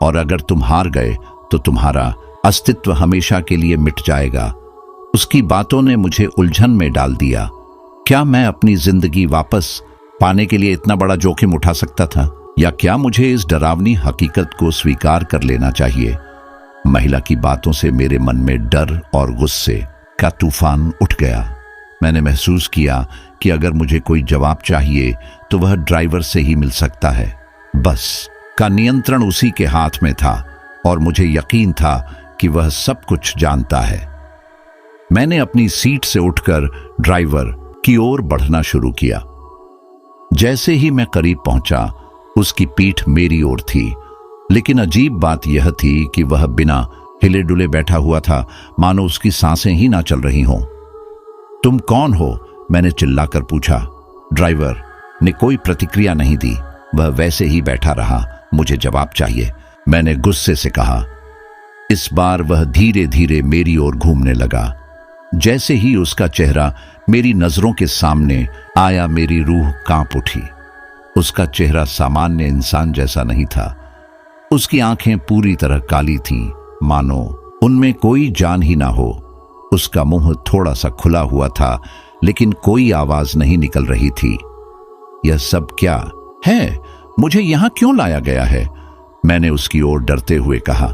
और अगर तुम हार गए तो तुम्हारा अस्तित्व हमेशा के लिए मिट जाएगा। उसकी बातों ने मुझे उलझन में डाल दिया। क्या मैं अपनी जिंदगी वापस पाने के लिए इतना बड़ा जोखिम उठा सकता था, या क्या मुझे इस डरावनी हकीकत को स्वीकार कर लेना चाहिए? महिला की बातों से मेरे मन में डर और गुस्से का तूफान उठ गया। मैंने महसूस किया कि अगर मुझे कोई जवाब चाहिए तो वह ड्राइवर से ही मिल सकता है। बस का नियंत्रण उसी के हाथ में था और मुझे यकीन था कि वह सब कुछ जानता है। मैंने अपनी सीट से उठकर ड्राइवर की ओर बढ़ना शुरू किया। जैसे ही मैं करीब पहुंचा, उसकी पीठ मेरी ओर थी, लेकिन अजीब बात यह थी कि वह बिना हिले डुले बैठा हुआ था, मानो उसकी सांसें ही ना चल रही हों। तुम कौन हो? मैंने चिल्लाकर पूछा। ड्राइवर ने कोई प्रतिक्रिया नहीं दी, वह वैसे ही बैठा रहा। मुझे जवाब चाहिए, मैंने गुस्से से कहा। इस बार वह धीरे धीरे मेरी ओर घूमने लगा। जैसे ही उसका चेहरा मेरी नजरों के सामने आया, मेरी रूह कांप उठी। उसका चेहरा सामान्य इंसान जैसा नहीं था। उसकी आंखें पूरी तरह काली थीं, मानो उनमें कोई जान ही ना हो। उसका मुंह थोड़ा सा खुला हुआ था, लेकिन कोई आवाज नहीं निकल रही थी। यह सब क्या है? मुझे यहां क्यों लाया गया है? मैंने उसकी ओर डरते हुए कहा।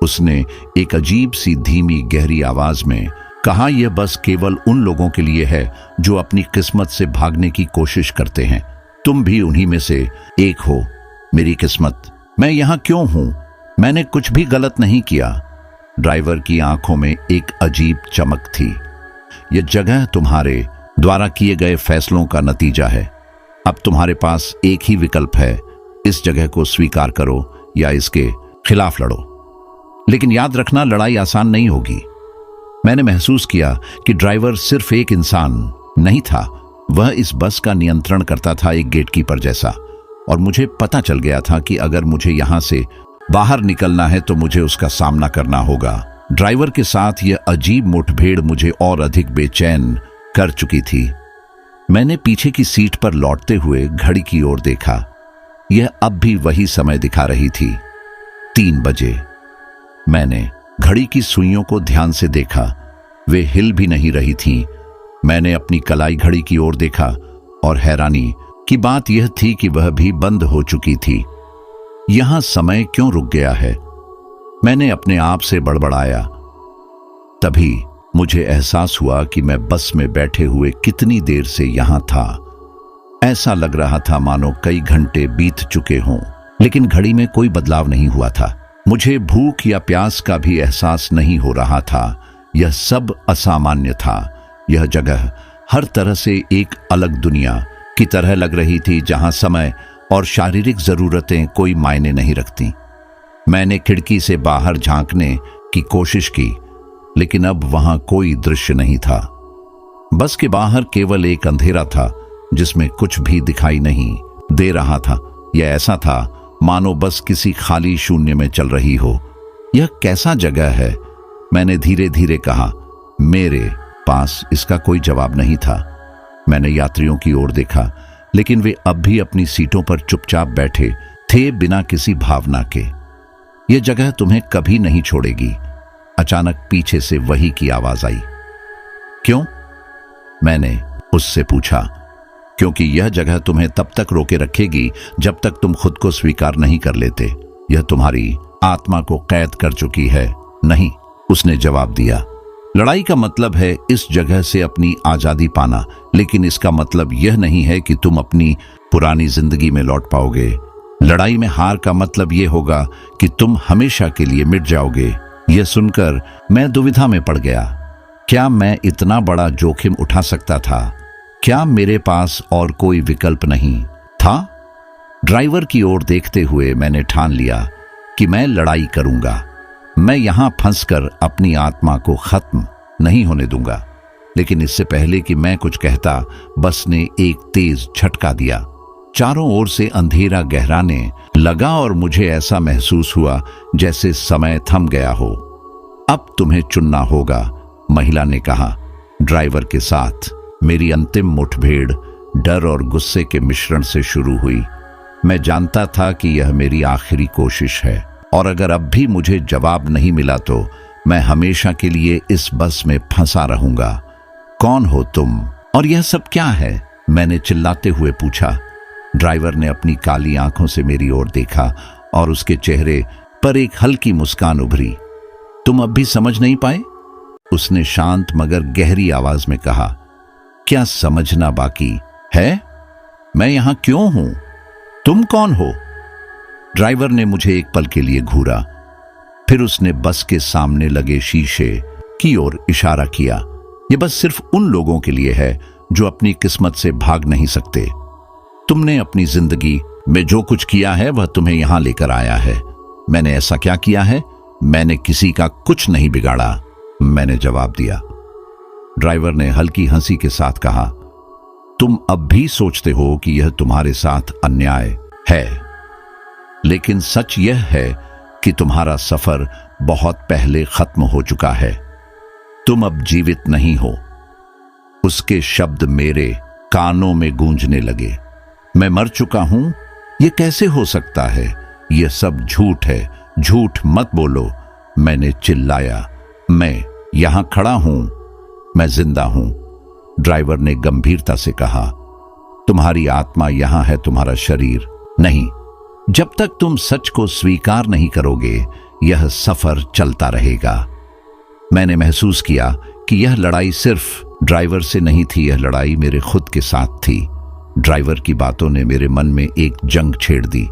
उसने एक अजीब सी धीमी गहरी आवाज में कहा, यह बस केवल उन लोगों के लिए है जो अपनी किस्मत से भागने की कोशिश करते हैं। तुम भी उन्हीं में से एक हो। मेरी किस्मत। मैं यहां क्यों हूं? मैंने कुछ भी गलत नहीं किया। ड्राइवर की आंखों में एक अजीब चमक थी। यह जगह तुम्हारे द्वारा किए गए फैसलों का नतीजा है। अब तुम्हारे पास एक ही विकल्प है, इस जगह को स्वीकार करो या इसके खिलाफ लड़ो। लेकिन याद रखना, लड़ाई आसान नहीं होगी। मैंने महसूस किया कि ड्राइवर सिर्फ एक इंसान नहीं था, वह इस बस का नियंत्रण करता था, एक गेटकीपर जैसा। और मुझे पता चल गया था कि अगर मुझे यहां से बाहर निकलना है तो मुझे उसका सामना करना होगा। ड्राइवर के साथ यह अजीब मुठभेड़ मुझे और अधिक बेचैन कर चुकी थी। मैंने पीछे की सीट पर लौटते हुए घड़ी की ओर देखा। यह अब भी वही समय दिखा रही थी, 3 बजे। मैंने घड़ी की सुइयों को ध्यान से देखा, वे हिल भी नहीं रही थीं। मैंने अपनी कलाई घड़ी की ओर देखा और हैरानी की बात यह थी कि वह भी बंद हो चुकी थी। यहां समय क्यों रुक गया है? मैंने अपने आप से बड़बड़ाया। तभी मुझे एहसास हुआ कि मैं बस में बैठे हुए कितनी देर से यहां था। ऐसा लग रहा था मानो कई घंटे बीत चुके हों, लेकिन घड़ी में कोई बदलाव नहीं हुआ था। मुझे भूख या प्यास का भी एहसास नहीं हो रहा था। यह सब असामान्य था। यह जगह हर तरह से एक अलग दुनिया की तरह लग रही थी, जहां समय और शारीरिक जरूरतें कोई मायने नहीं रखती। मैंने खिड़की से बाहर झांकने की कोशिश की, लेकिन अब वहां कोई दृश्य नहीं था। बस के बाहर केवल एक अंधेरा था जिसमें कुछ भी दिखाई नहीं दे रहा था। यह ऐसा था मानो बस किसी खाली शून्य में चल रही हो। यह कैसा जगह है? मैंने धीरे धीरे कहा। मेरे पास इसका कोई जवाब नहीं था। मैंने यात्रियों की ओर देखा, लेकिन वे अब भी अपनी सीटों पर चुपचाप बैठे थे, बिना किसी भावना के। यह जगह तुम्हें कभी नहीं छोड़ेगी। अचानक पीछे से वही की आवाज आई। क्यों? मैंने उससे पूछा। क्योंकि यह जगह तुम्हें तब तक रोके रखेगी जब तक तुम खुद को स्वीकार नहीं कर लेते। यह तुम्हारी आत्मा को कैद कर चुकी है। नहीं, उसने जवाब दिया। लड़ाई का मतलब है इस जगह से अपनी आजादी पाना, लेकिन इसका मतलब यह नहीं है कि तुम अपनी पुरानी जिंदगी में लौट पाओगे। लड़ाई में हार का मतलब यह होगा कि तुम हमेशा के लिए मिट जाओगे। यह सुनकर मैं दुविधा में पड़ गया। क्या मैं इतना बड़ा जोखिम उठा सकता था? क्या मेरे पास और कोई विकल्प नहीं था? ड्राइवर की ओर देखते हुए मैंने ठान लिया कि मैं लड़ाई करूंगा। मैं यहां फंसकर अपनी आत्मा को खत्म नहीं होने दूंगा। लेकिन इससे पहले कि मैं कुछ कहता, बस ने एक तेज झटका दिया। चारों ओर से अंधेरा गहराने लगा और मुझे ऐसा महसूस हुआ जैसे समय थम गया हो। अब तुम्हें चुनना होगा, महिला ने कहा। ड्राइवर के साथ मेरी अंतिम मुठभेड़ डर और गुस्से के मिश्रण से शुरू हुई। मैं जानता था कि यह मेरी आखिरी कोशिश है, और अगर अब भी मुझे जवाब नहीं मिला तो मैं हमेशा के लिए इस बस में फंसा रहूंगा। कौन हो तुम और यह सब क्या है? मैंने चिल्लाते हुए पूछा। ड्राइवर ने अपनी काली आंखों से मेरी ओर देखा और उसके चेहरे पर एक हल्की मुस्कान उभरी। तुम अब भी समझ नहीं पाए? उसने शांत मगर गहरी आवाज में कहा। क्या समझना बाकी है? मैं यहां क्यों हूं? तुम कौन हो? ड्राइवर ने मुझे एक पल के लिए घूरा, फिर उसने बस के सामने लगे शीशे की ओर इशारा किया। यह बस सिर्फ उन लोगों के लिए है जो अपनी किस्मत से भाग नहीं सकते। तुमने अपनी जिंदगी में जो कुछ किया है वह तुम्हें यहां लेकर आया है। मैंने ऐसा क्या किया है? मैंने किसी का कुछ नहीं बिगाड़ा, मैंने जवाब दिया। ड्राइवर ने हल्की हंसी के साथ कहा, तुम अब भी सोचते हो कि यह तुम्हारे साथ अन्याय है, लेकिन सच यह है कि तुम्हारा सफर बहुत पहले खत्म हो चुका है। तुम अब जीवित नहीं हो। उसके शब्द मेरे कानों में गूंजने लगे। मैं मर चुका हूं? यह कैसे हो सकता है? यह सब झूठ है, झूठ मत बोलो। मैंने चिल्लाया। मैं यहां खड़ा हूं, मैं जिंदा हूं। ड्राइवर ने गंभीरता से कहा, तुम्हारी आत्मा यहां है, तुम्हारा शरीर नहीं। जब तक तुम सच को स्वीकार नहीं करोगे, यह सफर चलता रहेगा। मैंने महसूस किया कि यह लड़ाई सिर्फ ड्राइवर से नहीं थी, यह लड़ाई मेरे खुद के साथ थी। ड्राइवर की बातों ने मेरे मन में एक जंग छेड़ दी।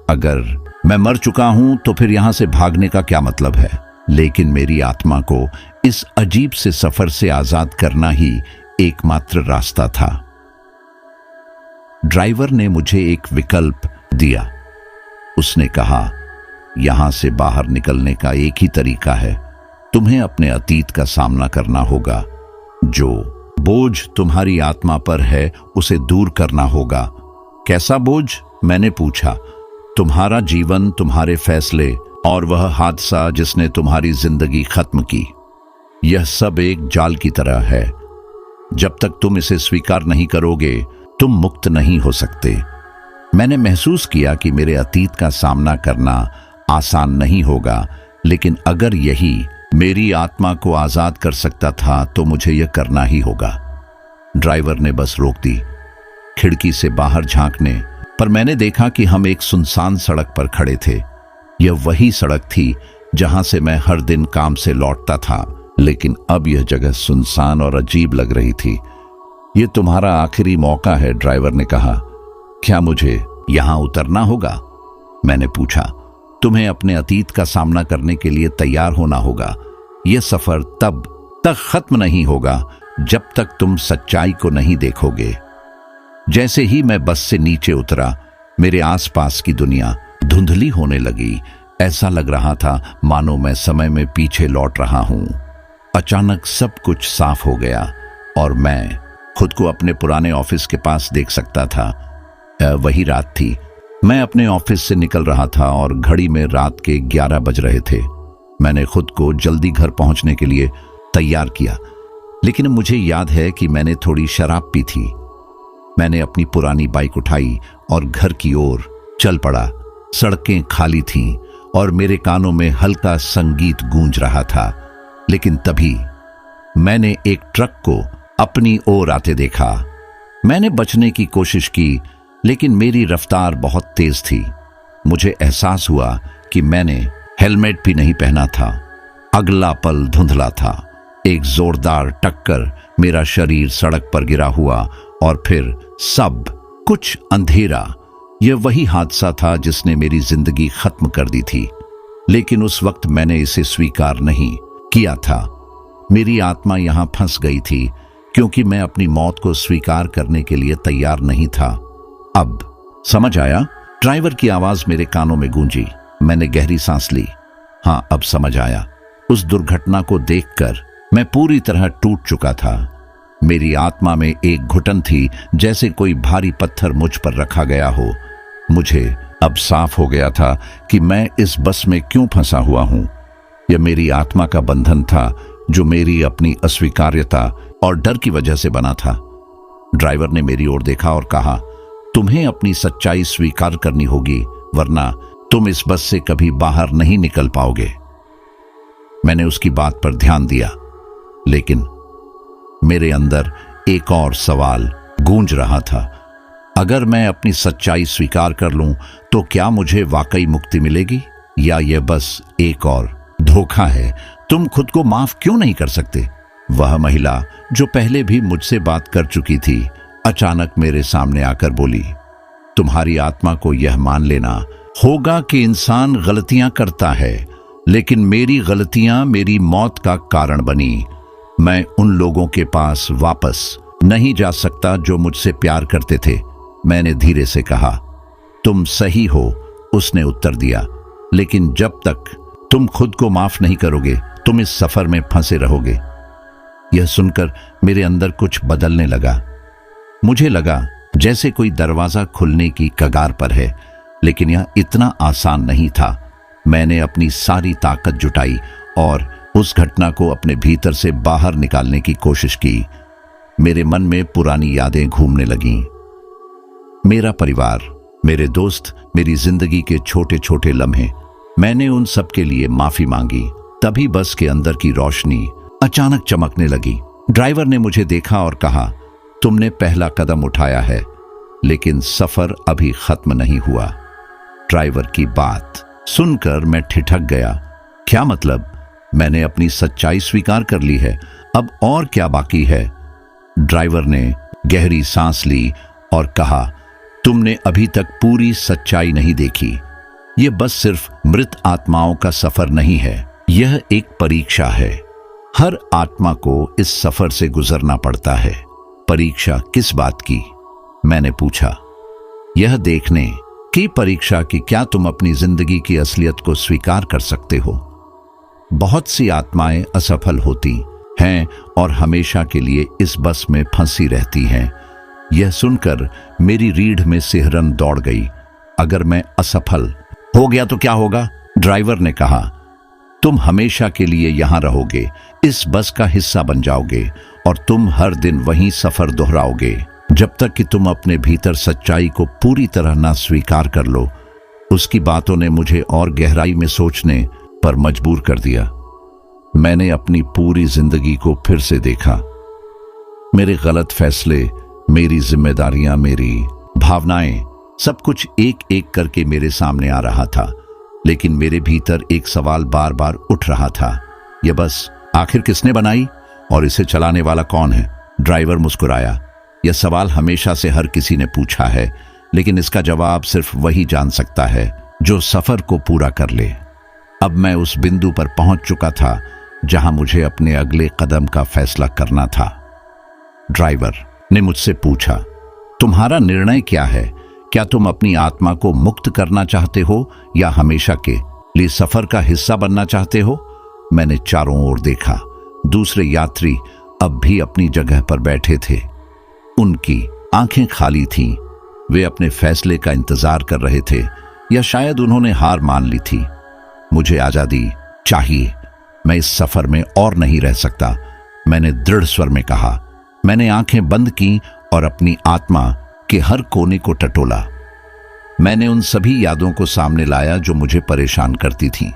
अगर मैं मर चुका हूं तो फिर यहां से भागने का क्या मतलब है? लेकिन मेरी आत्मा को इस अजीब से सफर से आजाद करना ही एकमात्र रास्ता था। ड्राइवर ने मुझे एक विकल्प दिया। उसने कहा, यहां से बाहर निकलने का एक ही तरीका है। तुम्हें अपने अतीत का सामना करना होगा। जो बोझ तुम्हारी आत्मा पर है उसे दूर करना होगा। कैसा बोझ? मैंने पूछा। तुम्हारा जीवन, तुम्हारे फैसले और वह हादसा जिसने तुम्हारी जिंदगी खत्म की। यह सब एक जाल की तरह है। जब तक तुम इसे स्वीकार नहीं करोगे, तुम मुक्त नहीं हो सकते। मैंने महसूस किया कि मेरे अतीत का सामना करना आसान नहीं होगा, लेकिन अगर यही मेरी आत्मा को आजाद कर सकता था तो मुझे यह करना ही होगा। ड्राइवर ने बस रोक दी। खिड़की से बाहर झांकने पर मैंने देखा कि हम एक सुनसान सड़क पर खड़े थे। यह वही सड़क थी जहां से मैं हर दिन काम से लौटता था, लेकिन अब यह जगह सुनसान और अजीब लग रही थी। यह तुम्हारा आखिरी मौका है, ड्राइवर ने कहा। क्या मुझे यहां उतरना होगा? मैंने पूछा। तुम्हें अपने अतीत का सामना करने के लिए तैयार होना होगा। यह सफर तब तक खत्म नहीं होगा जब तक तुम सच्चाई को नहीं देखोगे। जैसे ही मैं बस से नीचे उतरा, मेरे आसपास की दुनिया धुंधली होने लगी। ऐसा लग रहा था मानो मैं समय में पीछे लौट रहा हूं। अचानक सब कुछ साफ हो गया और मैं खुद को अपने पुराने ऑफिस के पास देख सकता था। वही रात थी। मैं अपने ऑफिस से निकल रहा था और घड़ी में रात के 11 बज रहे थे। मैंने खुद को जल्दी घर पहुंचने के लिए तैयार किया, लेकिन मुझे याद है कि मैंने थोड़ी शराब पी थी। मैंने अपनी पुरानी बाइक उठाई और घर की ओर चल पड़ा। सड़कें खाली थीं और मेरे कानों में हल्का संगीत गूंज रहा था। लेकिन तभी मैंने एक ट्रक को अपनी ओर आते देखा। मैंने बचने की कोशिश की, लेकिन मेरी रफ्तार बहुत तेज थी। मुझे एहसास हुआ कि मैंने हेलमेट भी नहीं पहना था। अगला पल धुंधला था। एक जोरदार टक्कर, मेरा शरीर सड़क पर गिरा हुआ और फिर सब कुछ अंधेरा। यह वही हादसा था जिसने मेरी जिंदगी खत्म कर दी थी, लेकिन उस वक्त मैंने इसे स्वीकार नहीं किया था। मेरी आत्मा यहां फंस गई थी क्योंकि मैं अपनी मौत को स्वीकार करने के लिए तैयार नहीं था। अब समझ आया? ड्राइवर की आवाज मेरे कानों में गूंजी। मैंने गहरी सांस ली। हां, अब समझ आया। उस दुर्घटना को देखकर मैं पूरी तरह टूट चुका था। मेरी आत्मा में एक घुटन थी, जैसे कोई भारी पत्थर मुझ पर रखा गया हो। मुझे अब साफ हो गया था कि मैं इस बस में क्यों फंसा हुआ हूं। यह मेरी आत्मा का बंधन था, जो मेरी अपनी अस्वीकार्यता और डर की वजह से बना था। ड्राइवर ने मेरी ओर देखा और कहा, तुम्हें अपनी सच्चाई स्वीकार करनी होगी, वरना तुम इस बस से कभी बाहर नहीं निकल पाओगे। मैंने उसकी बात पर ध्यान दिया, लेकिन मेरे अंदर एक और सवाल गूंज रहा था। अगर मैं अपनी सच्चाई स्वीकार कर लूं तो क्या मुझे वाकई मुक्ति मिलेगी, या यह बस एक और धोखा है? तुम खुद को माफ क्यों नहीं कर सकते? वह महिला जो पहले भी मुझसे बात कर चुकी थी, अचानक मेरे सामने आकर बोली, तुम्हारी आत्मा को यह मान लेना होगा कि इंसान गलतियां करता है, लेकिन मेरी गलतियां मेरी मौत का कारण बनी। मैं उन लोगों के पास वापस नहीं जा सकता जो मुझसे प्यार करते थे। मैंने धीरे से कहा, तुम सही हो, उसने उत्तर दिया, लेकिन जब तक तुम खुद को माफ नहीं करोगे, तुम इस सफर में फंसे रहोगे। यह सुनकर मेरे अंदर कुछ बदलने लगा। मुझे लगा जैसे कोई दरवाजा खुलने की कगार पर है, लेकिन यह इतना आसान नहीं था। मैंने अपनी सारी ताकत जुटाई और उस घटना को अपने भीतर से बाहर निकालने की कोशिश की। मेरे मन में पुरानी यादें घूमने लगीं। मेरा परिवार, मेरे दोस्त, मेरी जिंदगी के छोटे छोटे लम्हे। मैंने उन सब के लिए माफी मांगी। तभी बस के अंदर की रोशनी अचानक चमकने लगी। ड्राइवर ने मुझे देखा और कहा, तुमने पहला कदम उठाया है, लेकिन सफर अभी खत्म नहीं हुआ। ड्राइवर की बात सुनकर मैं ठिठक गया। क्या मतलब? मैंने अपनी सच्चाई स्वीकार कर ली है, अब और क्या बाकी है? ड्राइवर ने गहरी सांस ली और कहा, तुमने अभी तक पूरी सच्चाई नहीं देखी। यह बस सिर्फ मृत आत्माओं का सफर नहीं है, यह एक परीक्षा है। हर आत्मा को इस सफर से गुजरना पड़ता है। परीक्षा किस बात की? मैंने पूछा। यह देखने की परीक्षा कि क्या तुम अपनी जिंदगी की असलियत को स्वीकार कर सकते हो। बहुत सी आत्माएं असफल होती हैं और हमेशा के लिए इस बस में फंसी रहती हैं। यह सुनकर मेरी रीढ़ में सिहरन दौड़ गई। अगर मैं असफल हो गया तो क्या होगा? ड्राइवर ने कहा, तुम हमेशा के लिए यहां रहोगे, इस बस का हिस्सा बन जाओगे और तुम हर दिन वही सफर दोहराओगे जब तक कि तुम अपने भीतर सच्चाई को पूरी तरह ना स्वीकार कर लो। उसकी बातों ने मुझे और गहराई में सोचने पर मजबूर कर दिया। मैंने अपनी पूरी जिंदगी को फिर से देखा। मेरे गलत फैसले, मेरी जिम्मेदारियां, मेरी भावनाएं, सब कुछ एक एक करके मेरे सामने आ रहा था। लेकिन मेरे भीतर एक सवाल बार बार उठ रहा था, यह बस आखिर किसने बनाई और इसे चलाने वाला कौन है? ड्राइवर मुस्कुराया। यह सवाल हमेशा से हर किसी ने पूछा है, लेकिन इसका जवाब सिर्फ वही जान सकता है जो सफर को पूरा कर ले। अब मैं उस बिंदु पर पहुंच चुका था जहां मुझे अपने अगले कदम का फैसला करना था। ड्राइवर ने मुझसे पूछा, तुम्हारा निर्णय क्या है? क्या तुम अपनी आत्मा को मुक्त करना चाहते हो या हमेशा के लिए सफर का हिस्सा बनना चाहते हो? मैंने चारों ओर देखा। दूसरे यात्री अब भी अपनी जगह पर बैठे थे। उनकी आंखें खाली थीं। वे अपने फैसले का इंतजार कर रहे थे या शायद उन्होंने हार मान ली थी। मुझे आजादी चाहिए, मैं इस सफर में और नहीं रह सकता, मैंने दृढ़ स्वर में कहा। मैंने आंखें बंद की और अपनी आत्मा के हर कोने को टटोला। मैंने उन सभी यादों को सामने लाया जो मुझे परेशान करती थीं।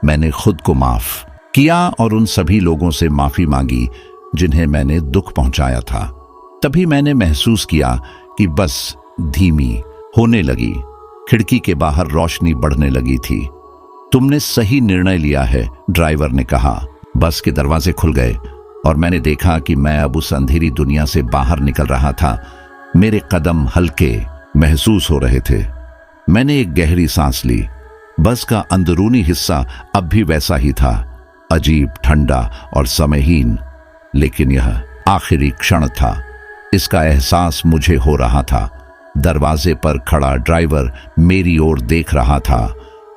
मैंने खुद को माफ किया और उन सभी लोगों से माफी मांगी जिन्हें मैंने दुख पहुंचाया था। तभी मैंने महसूस किया कि बस धीमी होने लगी। खिड़की के बाहर रोशनी बढ़ने लगी थी। तुमने सही निर्णय लिया है, ड्राइवर ने कहा। बस के दरवाजे खुल गए और मैंने देखा कि मैं अब उस अंधेरी दुनिया से बाहर निकल रहा था। मेरे कदम हल्के महसूस हो रहे थे। मैंने एक गहरी सांस ली। बस का अंदरूनी हिस्सा अब भी वैसा ही था, अजीब, ठंडा और समयहीन, लेकिन यह आखिरी क्षण था। इसका एहसास मुझे हो रहा था। दरवाजे पर खड़ा ड्राइवर मेरी ओर देख रहा था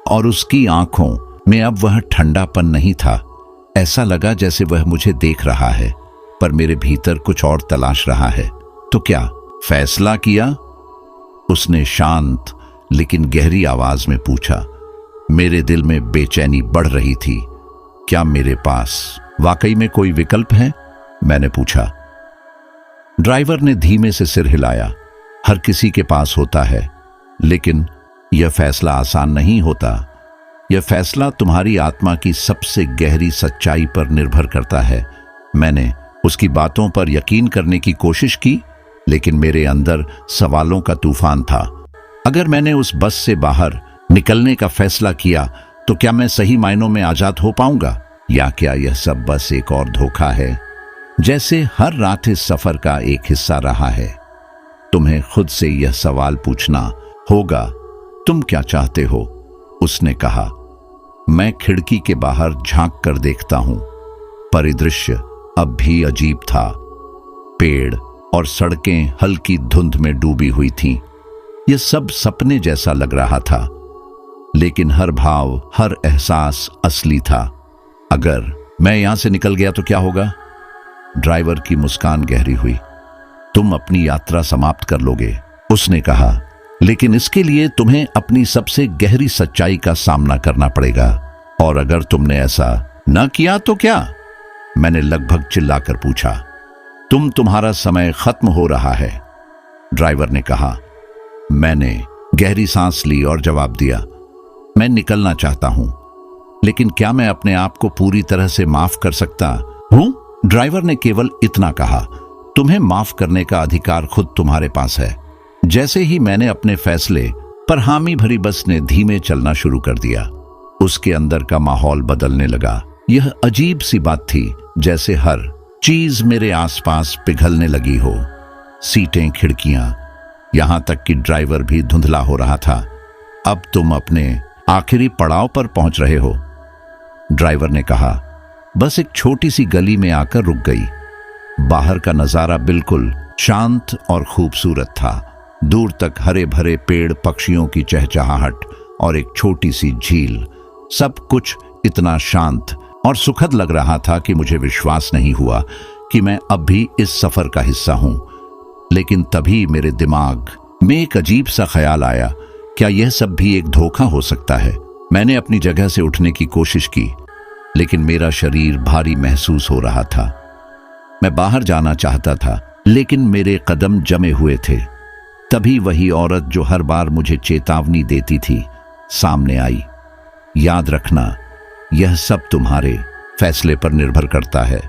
और उसकी आंखों में अब वह ठंडापन नहीं था। ऐसा लगा जैसे वह मुझे देख रहा है पर मेरे भीतर कुछ और तलाश रहा है। तो क्या फैसला किया? उसने शांत लेकिन गहरी आवाज में पूछा। मेरे दिल में बेचैनी बढ़ रही थी। क्या मेरे पास वाकई में कोई विकल्प है? मैंने पूछा। ड्राइवर ने धीमे से सिर हिलाया। हर किसी के पास होता है, लेकिन यह फैसला आसान नहीं होता। यह फैसला तुम्हारी आत्मा की सबसे गहरी सच्चाई पर निर्भर करता है। मैंने उसकी बातों पर यकीन करने की कोशिश की, लेकिन मेरे अंदर सवालों का तूफान था। अगर मैंने उस बस से बाहर निकलने का फैसला किया तो क्या मैं सही मायनों में आजाद हो पाऊंगा, या क्या यह सब बस एक और धोखा है, जैसे हर रात इस सफर का एक हिस्सा रहा है? तुम्हें खुद से यह सवाल पूछना होगा, तुम क्या चाहते हो? उसने कहा। मैं खिड़की के बाहर झांक कर देखता हूं। परिदृश्य अब भी अजीब था। पेड़ और सड़कें हल्की धुंध में डूबी हुई थीं। यह सब सपने जैसा लग रहा था, लेकिन हर भाव, हर एहसास असली था। अगर मैं यहां से निकल गया तो क्या होगा? ड्राइवर की मुस्कान गहरी हुई। तुम अपनी यात्रा समाप्त कर लोगे, उसने कहा। लेकिन इसके लिए तुम्हें अपनी सबसे गहरी सच्चाई का सामना करना पड़ेगा। और अगर तुमने ऐसा न किया तो क्या? मैंने लगभग चिल्लाकर पूछा। तुम्हारा समय खत्म हो रहा है, ड्राइवर ने कहा। मैंने गहरी सांस ली और जवाब दिया, मैं निकलना चाहता हूं, लेकिन क्या मैं अपने आप को पूरी तरह से माफ कर सकता हूं? ड्राइवर ने केवल इतना कहा, तुम्हें माफ करने का अधिकार खुद तुम्हारे पास है। जैसे ही मैंने अपने फैसले पर हामी भरी बस ने धीमे चलना शुरू कर दिया, उसके अंदर का माहौल बदलने लगा। यह अजीब सी बात थी, जैसे हर चीज मेरे आसपास पिघलने लगी हो। सीटें, खिड़कियां, यहां तक कि ड्राइवर भी धुंधला हो रहा था। अब तुम अपने आखिरी पड़ाव पर पहुंच रहे हो, ड्राइवर ने कहा। बस एक छोटी सी गली में आकर रुक गई। बाहर का नजारा बिल्कुल शांत और खूबसूरत था। दूर तक हरे भरे पेड़, पक्षियों की चहचहाहट और एक छोटी सी झील, सब कुछ इतना शांत और सुखद लग रहा था कि मुझे विश्वास नहीं हुआ कि मैं अब भी इस सफर का हिस्सा हूं। लेकिन तभी मेरे दिमाग में एक अजीब सा ख्याल आया, क्या यह सब भी एक धोखा हो सकता है? मैंने अपनी जगह से उठने की कोशिश की, लेकिन मेरा शरीर भारी महसूस हो रहा था। मैं बाहर जाना चाहता था, लेकिन मेरे कदम जमे हुए थे। तभी वही औरत जो हर बार मुझे चेतावनी देती थी, सामने आई। याद रखना, यह सब तुम्हारे फैसले पर निर्भर करता है।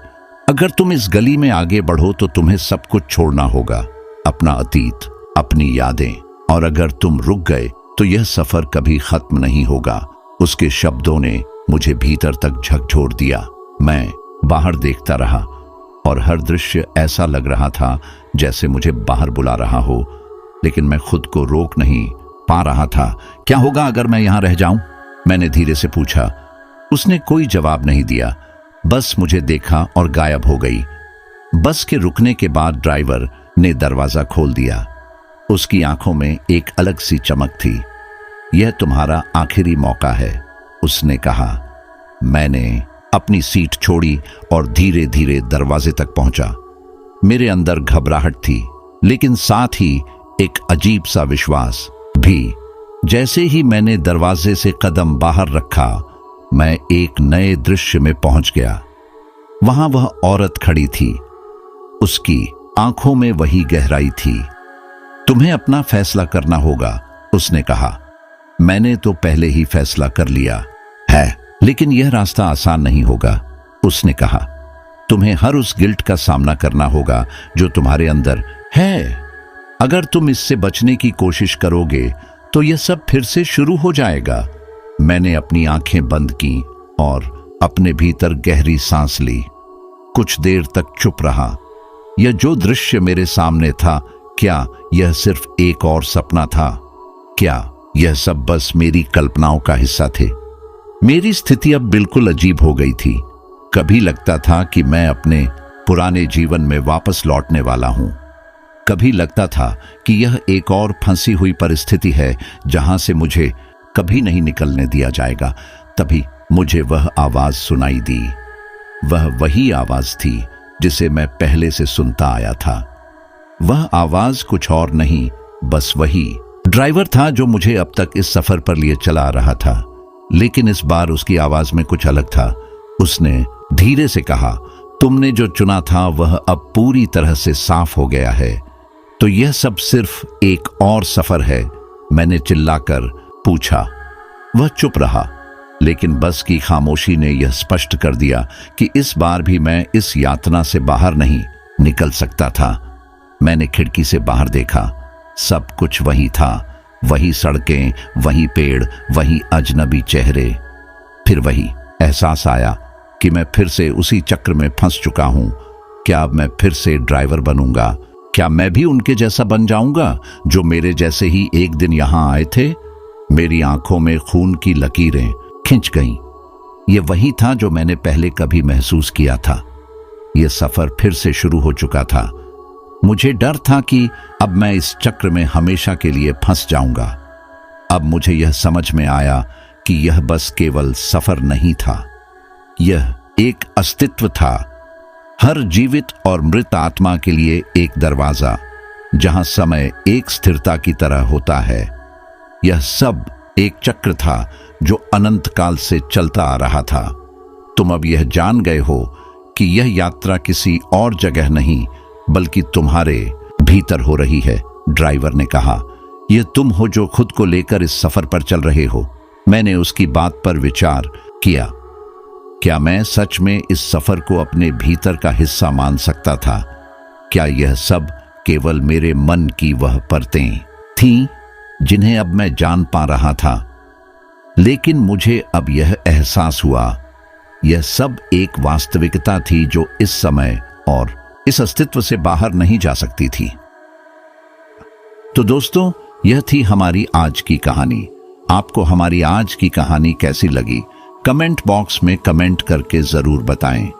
अगर तुम इस गली में आगे बढ़ो तो तुम्हें सब कुछ छोड़ना होगा, अपना अतीत, अपनी यादें, और अगर तुम रुक गए तो यह सफर कभी खत्म नहीं होगा। उसके शब्दों ने मुझे भीतर तक झकझोर दिया। मैं बाहर देखता रहा और हर दृश्य ऐसा लग रहा था जैसे मुझे बाहर बुला रहा हो, लेकिन मैं खुद को रोक नहीं पा रहा था। क्या होगा अगर मैं यहां रह जाऊं? मैंने धीरे से पूछा। उसने कोई जवाब नहीं दिया, बस मुझे देखा और गायब हो गई। बस के रुकने के बाद ड्राइवर ने दरवाजा खोल दिया। उसकी आंखों में एक अलग सी चमक थी। यह तुम्हारा आखिरी मौका है, उसने कहा। मैंने अपनी सीट छोड़ी और धीरे धीरे दरवाजे तक पहुंचा। मेरे अंदर घबराहट थी, लेकिन साथ ही एक अजीब सा विश्वास भी। जैसे ही मैंने दरवाजे से कदम बाहर रखा, मैं एक नए दृश्य में पहुंच गया। वहां वह औरत खड़ी थी, उसकी आंखों में वही गहराई थी। तुम्हें अपना फैसला करना होगा, उसने कहा। मैंने तो पहले ही फैसला कर लिया है, लेकिन यह रास्ता आसान नहीं होगा, उसने कहा। तुम्हें हर उस गिल्ट का सामना करना होगा जो तुम्हारे अंदर है। अगर तुम इससे बचने की कोशिश करोगे तो यह सब फिर से शुरू हो जाएगा। मैंने अपनी आंखें बंद की और अपने भीतर गहरी सांस ली। कुछ देर तक चुप रहा। यह जो दृश्य मेरे सामने था, क्या यह सिर्फ एक और सपना था? क्या यह सब बस मेरी कल्पनाओं का हिस्सा थे? मेरी स्थिति अब बिल्कुल अजीब हो गई थी। कभी लगता था कि मैं अपने पुराने जीवन में वापस लौटने वाला हूं। कभी लगता था कि यह एक और फंसी हुई परिस्थिति है जहां से मुझे कभी नहीं निकलने दिया जाएगा। तभी मुझे वह आवाज सुनाई दी। वह वही आवाज थी जिसे मैं पहले से सुनता आया था। वह आवाज कुछ और नहीं, बस वही ड्राइवर था जो मुझे अब तक इस सफर पर लिए चला रहा था। लेकिन इस बार उसकी आवाज में कुछ अलग था। उसने धीरे से कहा, तुमने जो चुना था वह अब पूरी तरह से साफ हो गया है, तो यह सब सिर्फ एक और सफर है। मैंने चिल्लाकर पूछा। वह चुप रहा, लेकिन बस की खामोशी ने यह स्पष्ट कर दिया कि इस बार भी मैं इस यातना से बाहर नहीं निकल सकता था। मैंने खिड़की से बाहर देखा। सब कुछ वही था, वही सड़कें, वही पेड़, वही अजनबी चेहरे। फिर वही एहसास आया कि मैं फिर से उसी चक्र में फंस चुका हूं। क्या अब मैं फिर से ड्राइवर बनूंगा? क्या मैं भी उनके जैसा बन जाऊंगा जो मेरे जैसे ही एक दिन यहां आए थे? मेरी आंखों में खून की लकीरें खिंच गईं। यह वही था जो मैंने पहले कभी महसूस किया था। यह सफर फिर से शुरू हो चुका था। मुझे डर था कि अब मैं इस चक्र में हमेशा के लिए फंस जाऊंगा। अब मुझे यह समझ में आया कि यह बस केवल सफर नहीं था, यह एक अस्तित्व था। हर जीवित और मृत आत्मा के लिए एक दरवाजा, जहां समय एक स्थिरता की तरह होता है। यह सब एक चक्र था जो अनंत काल से चलता आ रहा था। तुम अब यह जान गए हो कि यह यात्रा किसी और जगह नहीं बल्कि तुम्हारे भीतर हो रही है। ड्राइवर ने कहा, यह तुम हो जो खुद को लेकर इस सफर पर चल रहे हो। मैंने उसकी बात पर विचार किया। क्या मैं सच में इस सफर को अपने भीतर का हिस्सा मान सकता था? क्या यह सब केवल मेरे मन की वह परतें थीं जिन्हें अब मैं जान पा रहा था? लेकिन मुझे अब यह एहसास हुआ, यह सब एक वास्तविकता थी जो इस समय और इस अस्तित्व से बाहर नहीं जा सकती थी। तो दोस्तों, यह थी हमारी आज की कहानी। आपको हमारी आज की कहानी कैसी लगी? कमेंट बॉक्स में कमेंट करके जरूर बताएं।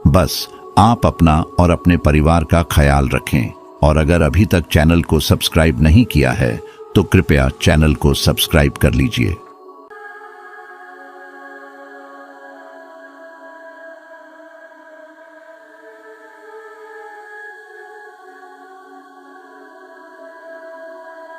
बस आप अपना और अपने परिवार का ख्याल रखें, और अगर अभी तक चैनल को सब्सक्राइब नहीं किया है तो कृपया चैनल को सब्सक्राइब कर लीजिए।